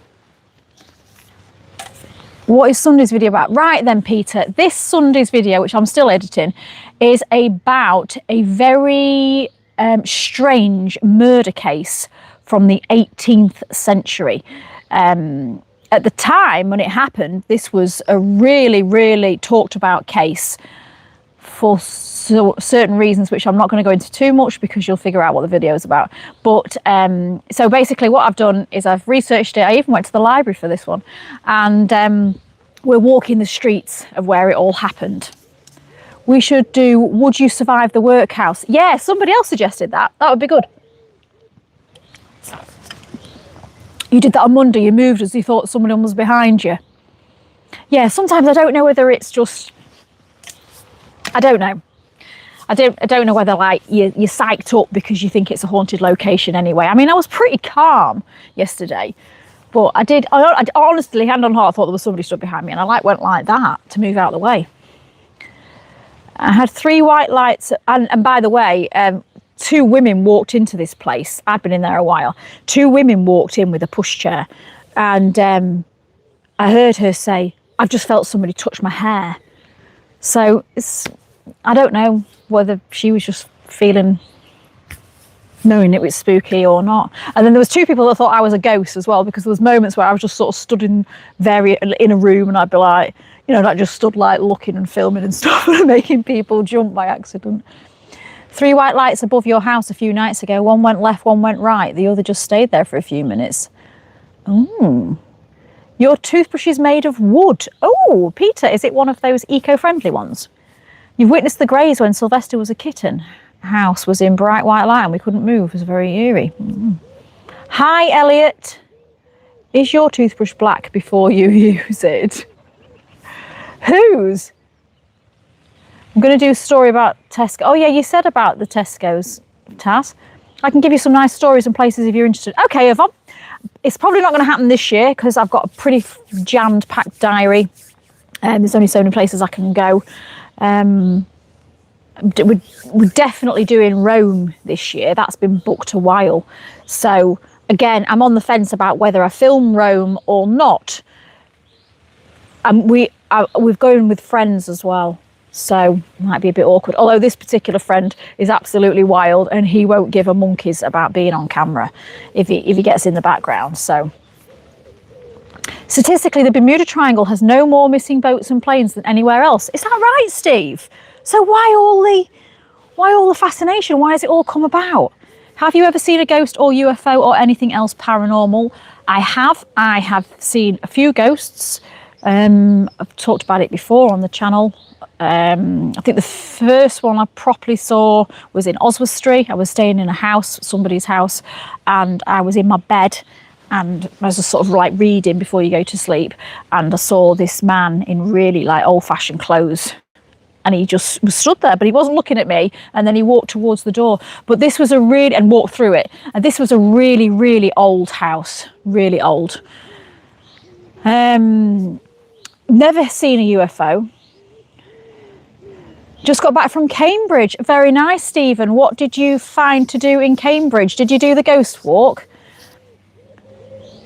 What is Sunday's video about? Right then, Peter. This Sunday's video, which I'm still editing, is about a very strange murder case from the 18th century. At the time when it happened, this was a really, really talked about case for certain reasons, which I'm not going to go into too much because you'll figure out what the video is about. But so basically what I've done is I've researched it. I even went to the library for this one, and we're walking the streets of where it all happened. We should do, would you survive the workhouse? Yeah, somebody else suggested that. That would be good. You did that on Monday, you moved as you thought someone was behind you. Yeah, sometimes I don't know whether it's just, I don't know. I don't know whether like you're psyched up because you think it's a haunted location anyway. I mean, I was pretty calm yesterday, But I honestly, hand on heart, I thought there was somebody stood behind me, and I went like that to move out of the way. I had 3 white lights, and by the way, 2 women walked into this place. I'd been in there a while. 2 women walked in with a pushchair, and I heard her say, "I've just felt somebody touch my hair." So I don't know whether she was just knowing it was spooky or not. And then there was 2 people that thought I was a ghost as well, because there was moments where I was just sort of stood in a room, and I'd be like, like just stood like looking and filming and stuff and making people jump by accident. 3 white lights above your house a few nights ago. One went left, one went right. The other just stayed there for a few minutes. Your toothbrush is made of wood. Oh, Peter, is it one of those eco-friendly ones? You've witnessed the greys when Sylvester was a kitten. House was in bright white light and we couldn't move. It was very eerie. Hi, Elliot. Is your toothbrush black before you use it? Whose? I'm going to do a story about Tesco. Oh, yeah, you said about the Tesco's, Taz. I can give you some nice stories and places if you're interested. Okay, Yvonne. It's probably not going to happen this year because I've got a pretty jammed packed diary. There's only so many places I can go. We're definitely doing Rome this year. That's been booked a while. So again, I'm on the fence about whether I film Rome or not. We're going with friends as well, so it might be a bit awkward. Although this particular friend is absolutely wild, and he won't give a monkeys about being on camera if he gets in the background. So statistically, the Bermuda Triangle has no more missing boats and planes than anywhere else. Is that right, Steve? So why all the fascination? Why has it all come about? Have you ever seen a ghost or UFO or anything else paranormal? I have seen a few ghosts. I've talked about it before on the channel. I think the first one I properly saw was in Oswestry. I was staying in a house, somebody's house, and I was in my bed, and I was just sort of like reading before you go to sleep, and I saw this man in really like old-fashioned clothes. And he just was stood there, but he wasn't looking at me. And then he walked towards the door. But this was and walked through it. And this was a really, really old house, really old. Never seen a UFO. Just got back from Cambridge. Very nice, Stephen. What did you find to do in Cambridge? Did you do the ghost walk?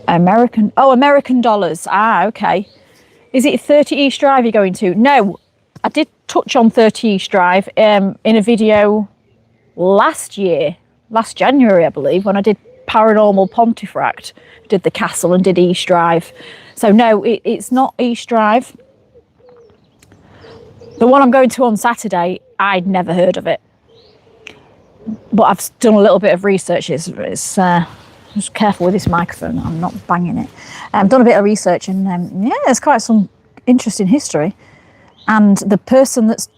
American dollars. Ah, okay. Is it 30 East Drive you're going to? No. I did touch on 30 East Drive in a video last January, I believe, when I did Paranormal Pontefract. Did the castle and did East Drive. So no, it's not East Drive. The one I'm going to on Saturday, I'd never heard of it. But I've done a little bit of research. Just careful with this microphone, I'm not banging it. I've done a bit of research and yeah, there's quite some interesting history. And the person that's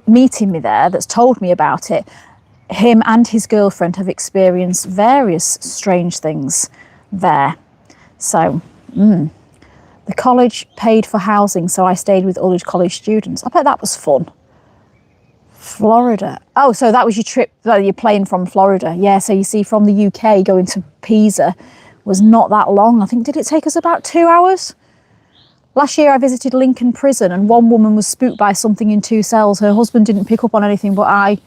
meeting me there, that's told me about it, him and his girlfriend have experienced various strange things there. So, the college paid for housing, so I stayed with other college students. I bet that was fun. Florida. Oh, so that was your trip, your plane from Florida. Yeah, so you see from the UK going to Pisa was not that long. I think, did it take us about 2 hours? Last year I visited Lincoln Prison and one woman was spooked by something in 2 cells. Her husband didn't pick up on anything, but I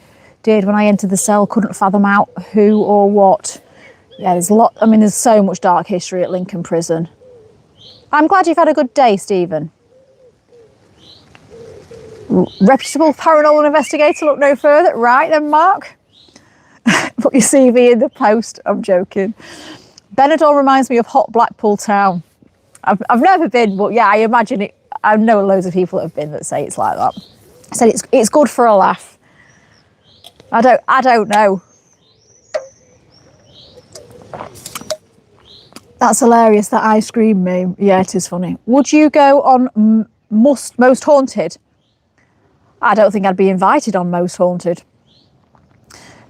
did. When I entered the cell, couldn't fathom out who or what. Yeah, there's so much dark history at Lincoln Prison. I'm glad you've had a good day, Stephen. Reputable paranormal investigator, look no further. Right then, Mark. Put your CV in the post. I'm joking. Benidorm reminds me of hot Blackpool town. I've never been, but yeah, I imagine it. I know loads of people that have been that say it's like that. Said it's good for a laugh. I don't know. That's hilarious, that ice cream meme. Yeah, it is funny. Would you go on Most Haunted? I don't think I'd be invited on Most Haunted.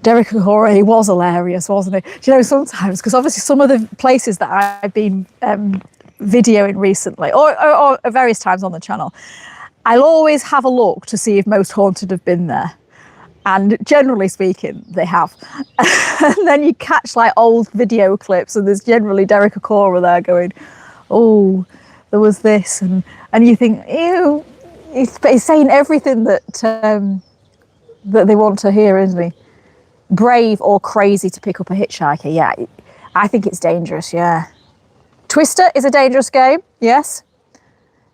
Derek Ahura, he was hilarious, wasn't he? Do you know, sometimes, because obviously some of the places that I've been videoing recently, or various times on the channel, I'll always have a look to see if Most Haunted have been there. And generally speaking, they have. And then you catch like old video clips, and there's generally Derek Okora there going, oh, there was this, and you think, ew, he's saying everything that that they want to hear, isn't he? Brave or crazy to pick up a hitchhiker. Yeah, I think it's dangerous. Yeah. Twister is a dangerous game. Yes.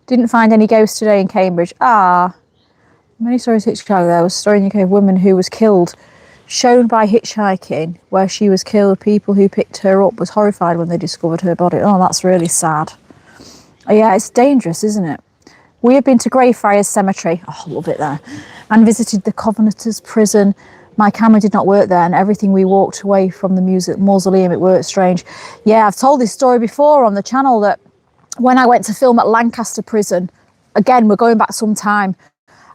Didn't find any ghosts today in Cambridge. Many stories hitchhiking. There was a story in the UK of a woman who was killed, shown by hitchhiking, where she was killed. People who picked her up was horrified when they discovered her body. Oh, that's really sad. Yeah, it's dangerous, isn't it? We have been to Greyfriars Cemetery. Oh, I love it there. And visited the Covenanters prison. My camera did not work there, and everything we walked away from the mausoleum, it worked strange. Yeah, I've told this story before on the channel that when I went to film at Lancaster prison, again, we're going back some time,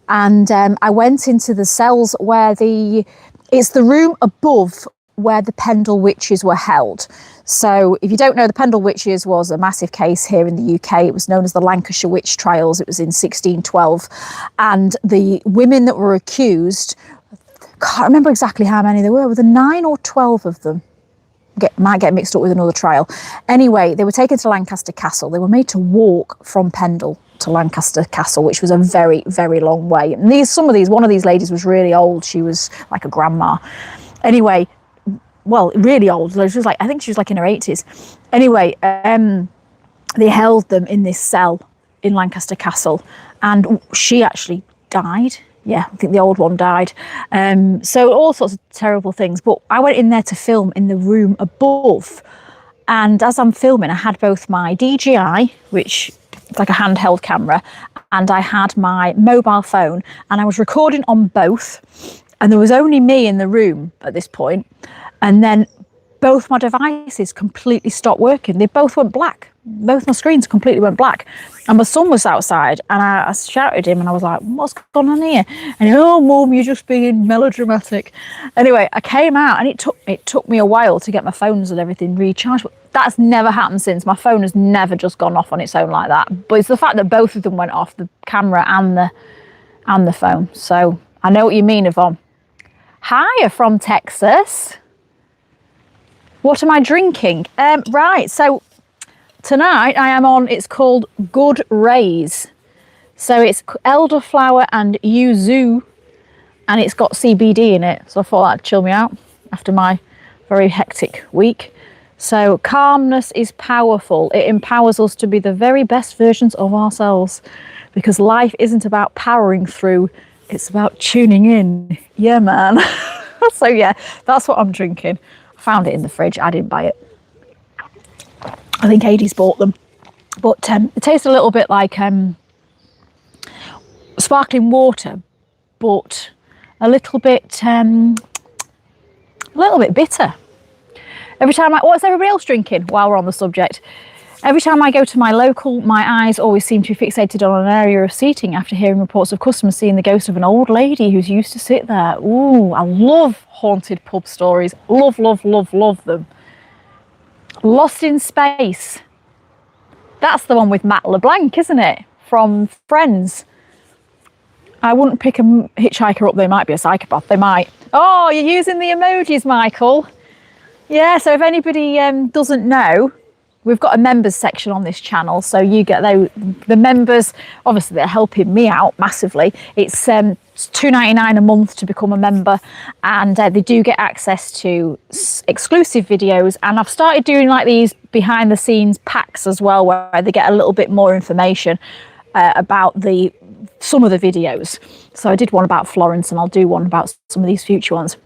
and I went into the cells where it's the room above where the Pendle Witches were held. So if you don't know, the Pendle Witches was a massive case here in the UK. It was known as the Lancashire Witch Trials. It was in 1612. And the women that were accused, can't remember exactly how many there were there 9 or 12 of them? Might get mixed up with another trial. Anyway, they were taken to Lancaster Castle. They were made to walk from Pendle to Lancaster Castle, which was a very, very long way. And one of these ladies was really old. She was like a grandma. Anyway, well, really old. I think she was like in her 80s. Anyway, they held them in this cell in Lancaster Castle, and she actually died. Yeah, I think the old one died. So all sorts of terrible things. But I went in there to film in the room above. And as I'm filming, I had both my DJI, which is like a handheld camera, and I had my mobile phone, and I was recording on both. And there was only me in the room at this point. And then both my devices completely stopped working. They both went black. Both my screens completely went black. And my son was outside, and I shouted at him, and I was like, what's going on here? And he, oh, Mum, you're just being melodramatic. Anyway, I came out, and it took me a while to get my phones and everything recharged. But that's never happened since. My phone has never just gone off on its own like that. But it's the fact that both of them went off, the camera and the phone. So I know what you mean, Yvonne. Hi, from Texas. What am I drinking? Right, so tonight I am on, it's called Good Rays. So it's elderflower and yuzu, and it's got CBD in it. So I thought that'd chill me out after my very hectic week. So calmness is powerful. It empowers us to be the very best versions of ourselves, because life isn't about powering through, it's about tuning in. Yeah, man. So yeah, that's what I'm drinking. I found it in the fridge. I didn't buy it. I think Hades bought them. But it tastes a little bit like sparkling water, but a little bit bitter. Every time what's everybody else drinking while we're on the subject? Every time I go to my local, my eyes always seem to be fixated on an area of seating after hearing reports of customers seeing the ghost of an old lady who's used to sit there. Ooh, I love haunted pub stories. Love, love, love, love them. Lost in Space. That's the one with Matt LeBlanc, isn't it? From Friends. I wouldn't pick a hitchhiker up. They might be a psychopath. They might. Oh, you're using the emojis, Michael. Yeah, so if anybody doesn't know, we've got a members section on this channel, so you get the members. Obviously, they're helping me out massively. It's $2.99 a month to become a member, and they do get access to exclusive videos. And I've started doing like these behind the scenes packs as well, where they get a little bit more information about some of the videos. So I did one about Florence, and I'll do one about some of these future ones.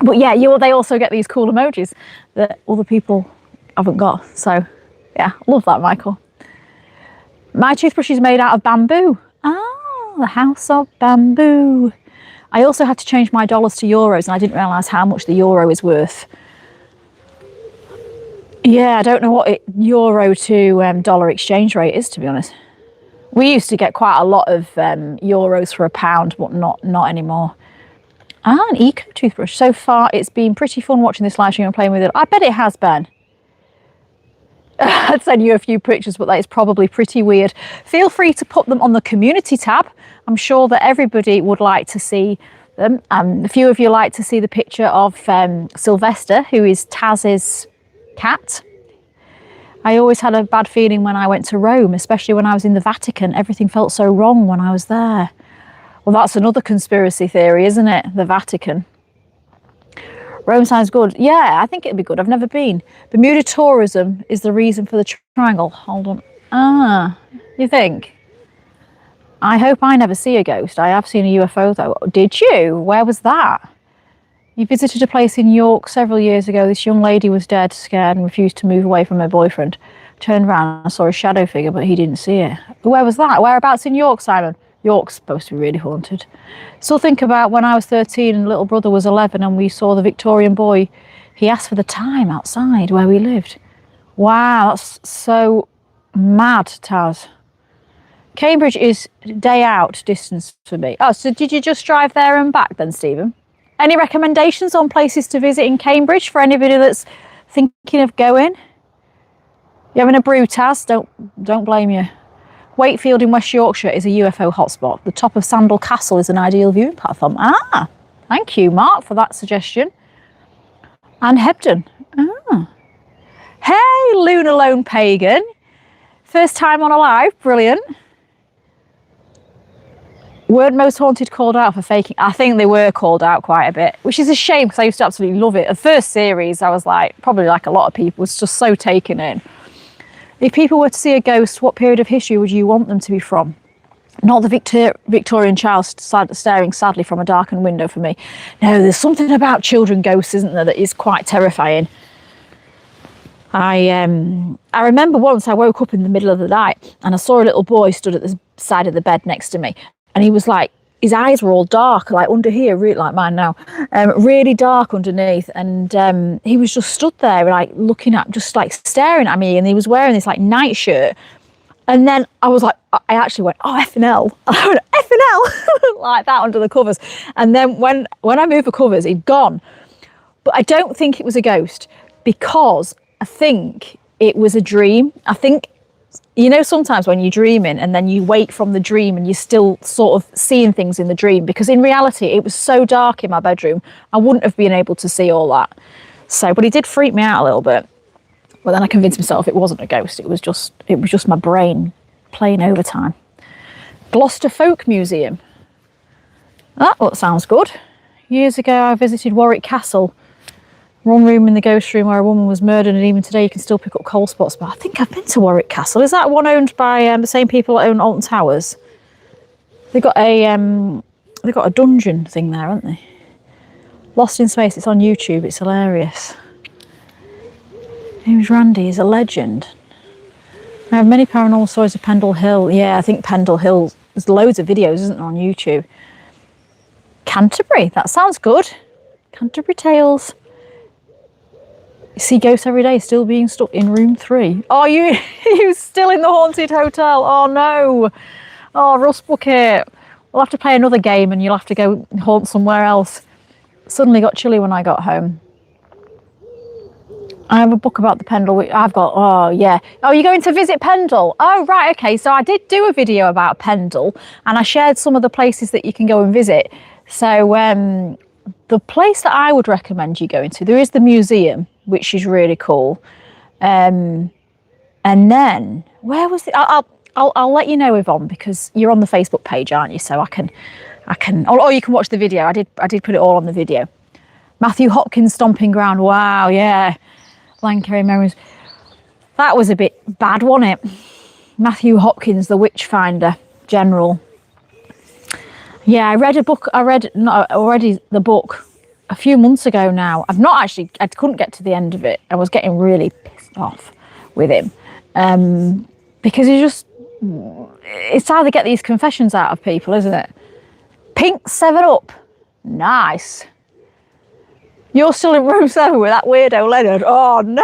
But yeah, they also get these cool emojis that other people haven't got. So yeah, love that, Michael. My toothbrush is made out of bamboo. Ah, the house of bamboo. I also had to change my dollars to euros, and I didn't realise how much the euro is worth. Yeah, I don't know what euro to dollar exchange rate is, to be honest. We used to get quite a lot of euros for £1, but not anymore. Ah, an eco toothbrush. So far, it's been pretty fun watching this live stream and playing with it. I bet it has, Ben. I'd send you a few pictures, but that is probably pretty weird. Feel free to put them on the community tab. I'm sure that everybody would like to see them. A few of you like to see the picture of Sylvester, who is Taz's cat. I always had a bad feeling when I went to Rome, especially when I was in the Vatican. Everything felt so wrong when I was there. Well, that's another conspiracy theory, isn't it? The Vatican. Rome sounds good. Yeah, I think it'd be good. I've never been. Bermuda tourism is the reason for the triangle. Hold on. Ah, you think? I hope I never see a ghost. I have seen a UFO though. Did you? Where was that? You visited a place in York several years ago. This young lady was dead, scared, and refused to move away from her boyfriend. Turned around and saw a shadow figure, but he didn't see it. Where was that? Whereabouts in York, Simon? York's supposed to be really haunted. Still think about when I was 13 and little brother was 11 and we saw the Victorian boy. He asked for the time outside where we lived. Wow, that's so mad, Taz. Cambridge is day out distance for me. Oh, so did you just drive there and back then, Stephen? Any recommendations on places to visit in Cambridge for anybody that's thinking of going? You having a brew, Taz? Don't blame you. Wakefield in West Yorkshire is a UFO hotspot. The top of Sandal Castle is an ideal viewing platform. Ah, thank you, Mark, for that suggestion. And Hebden. Ah. Hey, Lunar Lone Pagan. First time on a live, brilliant. Weren't most haunted called out for faking? I think they were called out quite a bit, which is a shame because I used to absolutely love it. The first series, I was like, probably like a lot of people, was just so taken in. If people were to see a ghost, what period of history would you want them to be from? Not the Victorian child staring sadly from a darkened window for me. No, there's something about children ghosts, isn't there, that is quite terrifying. I remember once I woke up in the middle of the night and I saw a little boy stood at the side of the bed next to me. And he was like, his eyes were all dark, like under here, really like mine now, really dark underneath. And he was just stood there, like looking at, just like staring at me. And he was wearing this like nightshirt. And then I was like, I actually went, oh, effing hell. I went, effing hell, like that under the covers. And then when I moved the covers, he'd gone. But I don't think it was a ghost because I think it was a dream. I think, you know, sometimes when you're dreaming and then you wake from the dream and you're still sort of seeing things in the dream, because in reality it was so dark in my bedroom I wouldn't have been able to see all that. So, but it did freak me out a little bit. But then I convinced myself it wasn't a ghost. It was just my brain playing overtime. Gloucester Folk Museum. That sounds good. Years ago I visited Warwick Castle. One room in the ghost room where a woman was murdered, and even today you can still pick up cold spots. But I think I've been to Warwick Castle. Is that one owned by the same people that own Alton Towers? They've got a dungeon thing there, haven't they? Lost in Space. It's on YouTube. It's hilarious. James Randi is a legend. I have many paranormal stories of Pendle Hill. Yeah, I think Pendle Hill. There's loads of videos, isn't there, on YouTube? Canterbury. That sounds good. Canterbury Tales. You see ghosts every day, still being stuck in room 3. Oh, you still in the haunted hotel? Oh no. Oh, Rust Bucket. We'll have to play another game and you'll have to go haunt somewhere else. Suddenly got chilly when I got home. I have a book about the Pendle. I've got, oh yeah. Oh, you're going to visit Pendle? Oh, right, okay. So I did do a video about Pendle and I shared some of the places that you can go and visit. So the place that I would recommend you going to, there is the museum, which is really cool. And then where was it? I'll let you know, Yvonne, because you're on the Facebook page, aren't you? So I can, or you can watch the video. I did put it all on the video. Matthew Hopkins' Stomping Ground. Wow, yeah. Lancaster Memories. That was a bit bad, wasn't it? Matthew Hopkins, the Witchfinder General. Yeah, I read the book a few months ago now. I couldn't get to the end of it. I was getting really pissed off with him. Because it's how they get these confessions out of people, isn't it? Pink 7-Up. Nice. You're still in room 7 with that weirdo Leonard. Oh, no.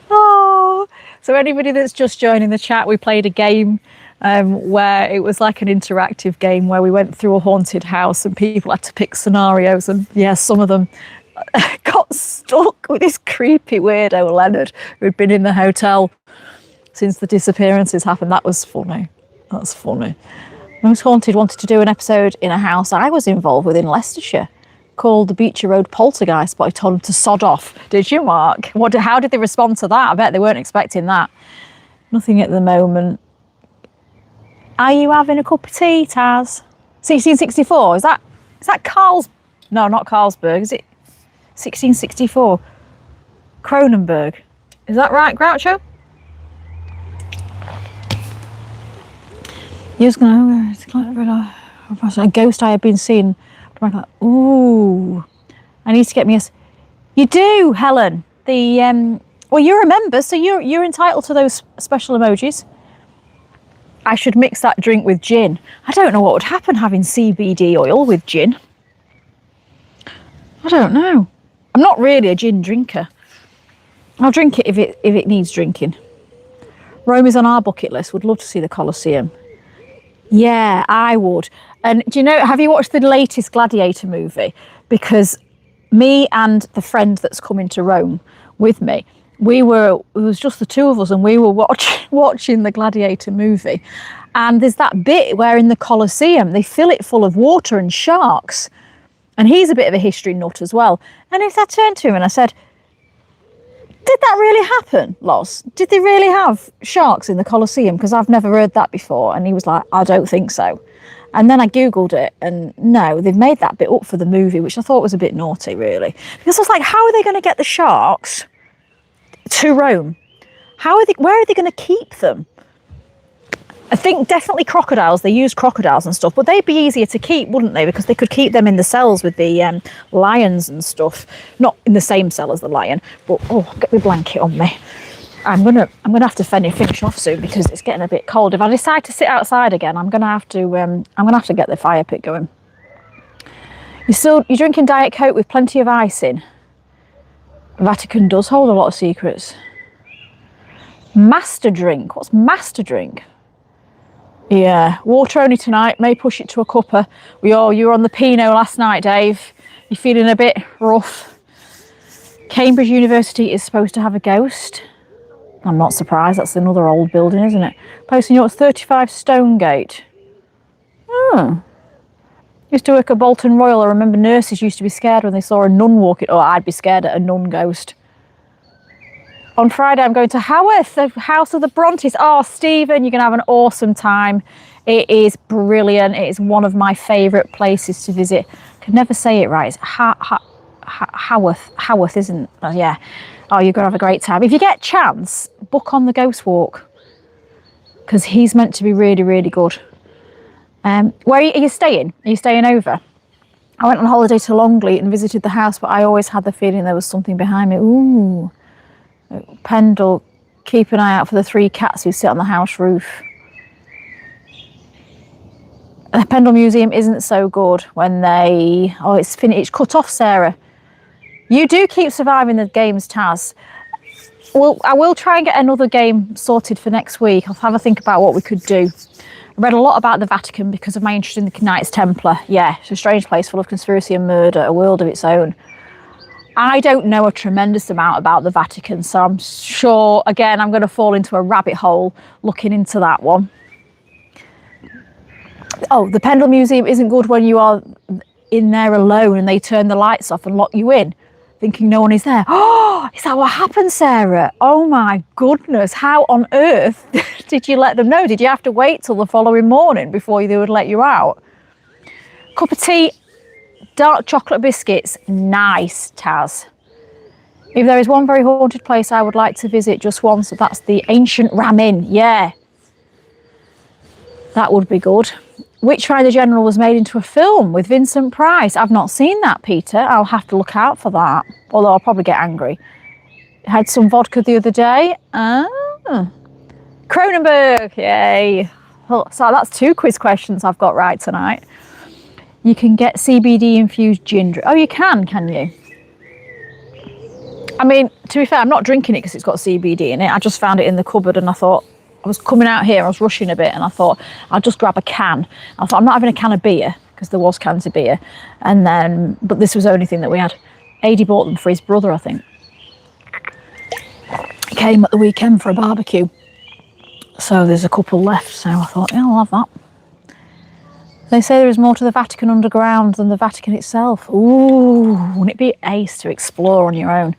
Oh. So anybody that's just joining the chat, we played a game where it was like an interactive game where we went through a haunted house and people had to pick scenarios, and yeah, some of them got stuck with this creepy weirdo Leonard who'd been in the hotel since the disappearances happened. That was funny. That's funny. Most Haunted wanted to do an episode in a house I was involved with in Leicestershire called the Beecher Road Poltergeist, but I told them to sod off. Did you, Mark? How did they respond to that? I bet they weren't expecting that. Nothing at the moment. Are you having a cup of tea, Taz? 1664, is that Carl's? No, not Carlsberg, is it 1664? Cronenberg. Is that right, Groucho? He was going to a ghost I had been seeing. I'm like, ooh, I need to get me a. You do, Helen. Well, you're a member, so you're entitled to those special emojis. I should mix that drink with gin. I don't know what would happen having CBD oil with gin. I don't know. I'm not really a gin drinker. I'll drink it if it needs drinking. Rome is on our bucket list. Would love to see the Colosseum. Yeah, I would. And do you know, have you watched the latest Gladiator movie? Because me and the friend that's coming to Rome with me, it was just the two of us, and we were watching the Gladiator movie. And there's that bit where in the Colosseum, they fill it full of water and sharks. And he's a bit of a history nut as well. And if I turned to him and I said, did that really happen, Los? Did they really have sharks in the Colosseum? Because I've never heard that before. And he was like, I don't think so. And then I Googled it, and no, they've made that bit up for the movie, which I thought was a bit naughty, really. Because I was like, how are they going to get the sharks to Rome? Where are they going to keep them? I think definitely crocodiles. They use crocodiles and stuff, but they'd be easier to keep, wouldn't they? Because they could keep them in the cells with the lions and stuff. Not in the same cell as the lion, but get my blanket on me. I'm gonna have to finish off soon because it's getting a bit cold. If I decide to sit outside again, I'm gonna have to get the fire pit going. You're drinking Diet Coke with plenty of ice in. Vatican does hold a lot of secrets. Master drink. What's master drink? Yeah, water only tonight. May push it to a cuppa. You were on the Pinot last night, Dave. You're feeling a bit rough. Cambridge University is supposed to have a ghost. I'm not surprised. That's another old building, isn't it? Posting York 35 Stonegate. Used to work at Bolton Royal. I remember nurses used to be scared when they saw a nun walking. Oh, I'd be scared at a nun ghost. On Friday, I'm going to Haworth, the House of the Brontes. Oh, Stephen, you're going to have an awesome time. It is brilliant. It is one of my favourite places to visit. I can never say it right. It's Haworth. Haworth, isn't it? Yeah. Oh, you're going to have a great time. If you get a chance, book on the Ghost Walk. Because he's meant to be really, really good. Where are you staying? Are you staying over? I went on holiday to Longleat and visited the house, but I always had the feeling there was something behind me. Ooh. Pendle, keep an eye out for the 3 cats who sit on the house roof. The Pendle Museum isn't so good when it's finished. It's cut off, Sarah. You do keep surviving the games, Taz. Well, I will try and get another game sorted for next week. I'll have a think about what we could do. I read a lot about the Vatican because of my interest in the Knights Templar. Yeah, it's a strange place full of conspiracy and murder, a world of its own. I don't know a tremendous amount about the Vatican, so I'm sure, again, I'm going to fall into a rabbit hole looking into that one. Oh, the Pendle Museum isn't good when you are in there alone and they turn the lights off and lock you in, thinking no one is there. Oh, is that what happened, Sarah? Oh my goodness, how on earth did you let them know? Did you have to wait till the following morning before they would let you out? Cup of tea, dark chocolate biscuits, nice, Taz. If there is one very haunted place I would like to visit just once, that's the ancient Ram Inn. Yeah, that would be good. Witchfinder General was made into a film with Vincent Price. I've not seen that, Peter. I'll have to look out for that. Although I'll probably get angry. Had some vodka the other day. Cronenberg, yay. So that's 2 quiz questions I've got right tonight. You can get CBD infused gin. Oh, you can you? I mean, to be fair, I'm not drinking it because it's got CBD in it. I just found it in the cupboard and I thought, I was coming out here, I was rushing a bit and I thought, I'll just grab a can. I thought, I'm not having a can of beer because there was cans of beer. But this was the only thing that we had. Adi bought them for his brother, I think. He came at the weekend for a barbecue. So there's a couple left. So I thought, yeah, I'll have that. They say there is more to the Vatican underground than the Vatican itself. Ooh, wouldn't it be ace to explore on your own?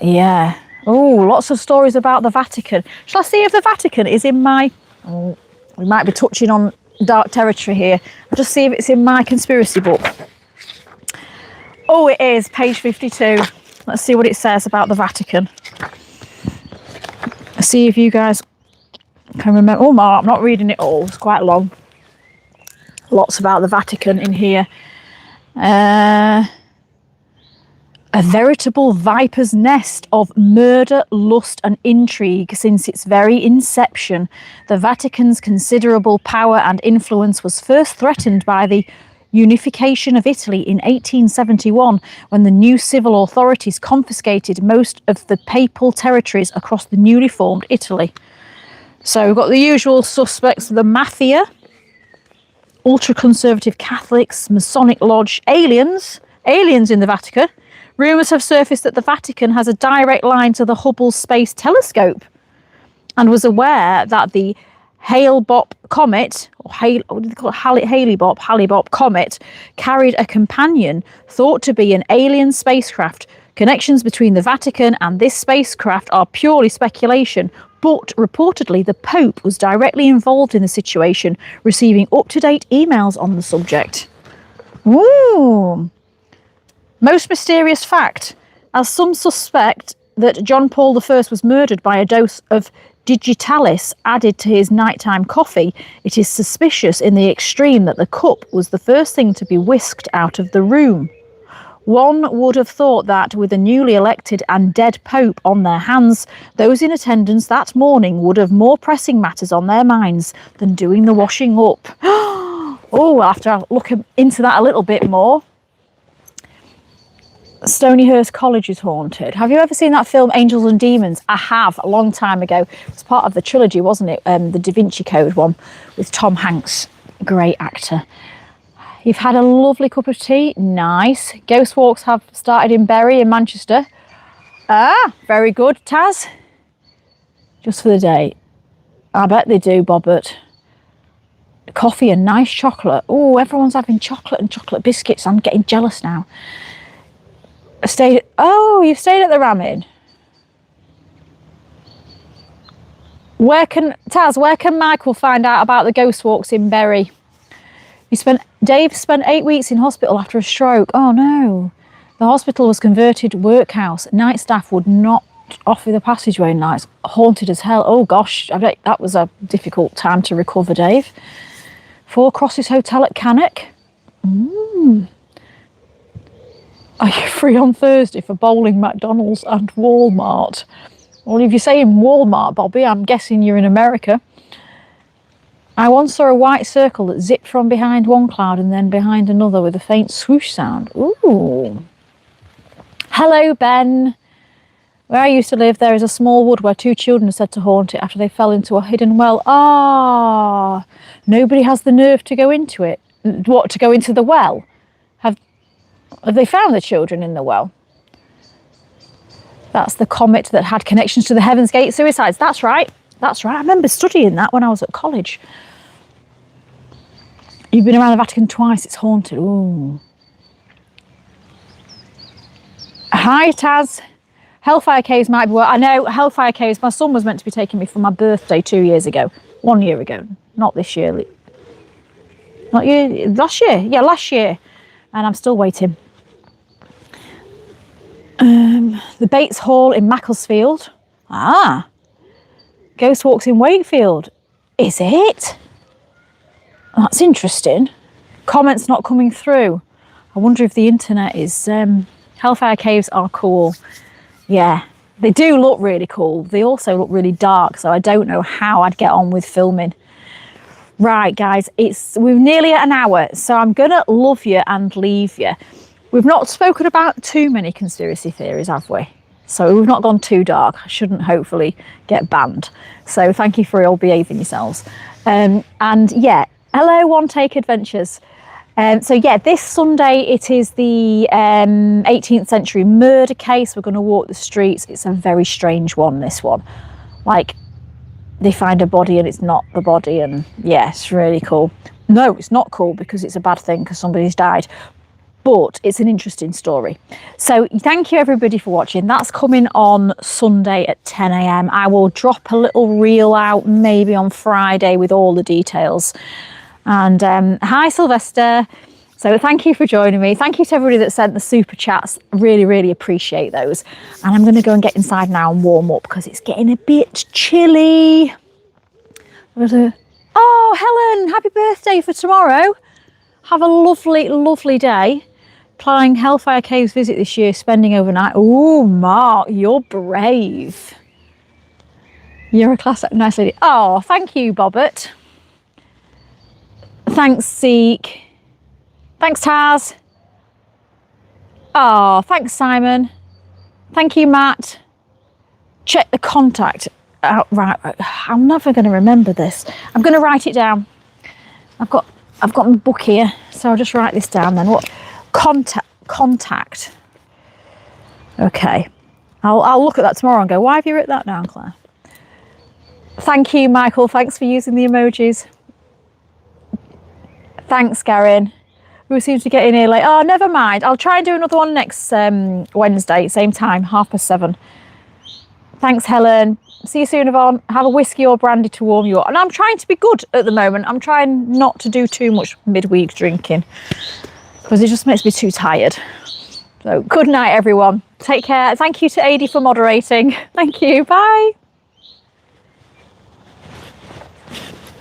Yeah. Oh, lots of stories about the Vatican. Shall I see if the Vatican is in my... Oh, we might be touching on dark territory here. I'll just see if it's in my conspiracy book. Oh, it is, page 52. Let's see what it says about the Vatican. Let's see if you guys can remember. Oh, I'm not reading it all. It's quite long. Lots about the Vatican in here. A veritable viper's nest of murder, lust and intrigue since its very inception. The Vatican's considerable power and influence was first threatened by the unification of Italy in 1871, when the new civil authorities confiscated most of the papal territories across the newly formed Italy. So we've got the usual suspects, the mafia, ultra-conservative Catholics, Masonic Lodge, aliens in the Vatican. Rumours have surfaced that the Vatican has a direct line to the Hubble Space Telescope and was aware that the Hale-Bopp comet, or Hale-Bopp comet, carried a companion thought to be an alien spacecraft. Connections between the Vatican and this spacecraft are purely speculation, but reportedly the Pope was directly involved in the situation, receiving up-to-date emails on the subject. Ooh. Most mysterious fact, as some suspect that John Paul I was murdered by a dose of digitalis added to his nighttime coffee, it is suspicious in the extreme that the cup was the first thing to be whisked out of the room. One would have thought that with a newly elected and dead Pope on their hands, those in attendance that morning would have more pressing matters on their minds than doing the washing up. Oh, I'll have to look into that a little bit more. Stonyhurst College is haunted. Have you ever seen that film Angels and Demons? I have, a long time ago. It was part of the trilogy, wasn't it? The Da Vinci Code one with Tom Hanks. Great actor. You've had a lovely cup of tea. Nice. Ghost walks have started in Bury in Manchester. Ah, very good, Taz. Just for the day. I bet they do, Bobbert. Coffee and nice chocolate. Oh, everyone's having chocolate and chocolate biscuits. I'm getting jealous now. You've stayed at the Ramin. Where can Michael find out about the ghost walks in Bury? Dave spent 8 weeks in hospital after a stroke. Oh no. The hospital was converted workhouse. Night staff would not offer the passageway nights. Haunted as hell. Oh gosh, I bet that was a difficult time to recover, Dave. Four Crosses Hotel at Cannock. Are you free on Thursday for bowling, McDonald's and Walmart? Well, if you're saying Walmart, Bobby, I'm guessing you're in America. I once saw a white circle that zipped from behind one cloud and then behind another with a faint swoosh sound. Ooh. Hello, Ben. Where I used to live, there is a small wood where two children are said to haunt it after they fell into a hidden well. Ah, nobody has the nerve to go into it. What, to go into the well? Have they found the children in the well? That's the comet that had connections to the Heaven's Gate suicides. That's right. That's right. I remember studying that when I was at college. You've been around the Vatican twice. It's haunted. Ooh. Hi, Taz. Hellfire Caves might be... I know, Hellfire Caves. My son was meant to be taking me for my birthday 2 years ago. 1 year ago. Not this year. Not year... Last year. Yeah, last year. And I'm still waiting. The Bates Hall in Macclesfield. Ah. Ghost walks in Wakefield. Is it? That's interesting. Comments not coming through. I wonder if the internet is... Hellfire Caves are cool. Yeah, they do look really cool. They also look really dark, so I don't know how I'd get on with filming. Right, guys, we're nearly at an hour, so I'm going to love you and leave you. We've not spoken about too many conspiracy theories, have we? So we've not gone too dark. I shouldn't hopefully get banned. So thank you for all behaving yourselves. And yeah, hello, One Take Adventures. So yeah, this Sunday it is the 18th century murder case. We're going to walk the streets. It's a very strange one, this one. Like, they find a body and it's not the body, and yeah, it's really cool. No, it's not cool because it's a bad thing because somebody's died, but it's an interesting story. So thank you everybody for watching. That's coming on Sunday at 10 a.m. I will drop a little reel out maybe on Friday with all the details. And hi Sylvester. So thank you for joining me. Thank you to everybody that sent the super chats. Really, really appreciate those. And I'm going to go and get inside now and warm up because it's getting a bit chilly. Oh, Helen, happy birthday for tomorrow. Have a lovely, lovely day. Planning Hellfire Caves visit this year, spending overnight. Oh, Mark, you're brave. You're a classic, nice lady. Oh, thank you, Bobbert. Thanks, Zeke. Thanks, Taz. Oh, thanks, Simon. Thank you, Matt. Check the contact. Right, I'm never going to remember this. I'm going to write it down. I've got my book here, so I'll just write this down then. What contact? Okay, I'll look at that tomorrow and go, why have you written that down, Claire? Thank you, Michael. Thanks for using the emojis. Thanks, Garin. Who seems to get in here late. Oh, never mind. I'll try and do another one next Wednesday, same time, 7:30. Thanks, Helen. See you soon, Yvonne. Have a whiskey or brandy to warm you up. And I'm trying to be good at the moment. I'm trying not to do too much midweek drinking because it just makes me too tired. So good night, everyone. Take care. Thank you to Adi for moderating. Thank you. Bye.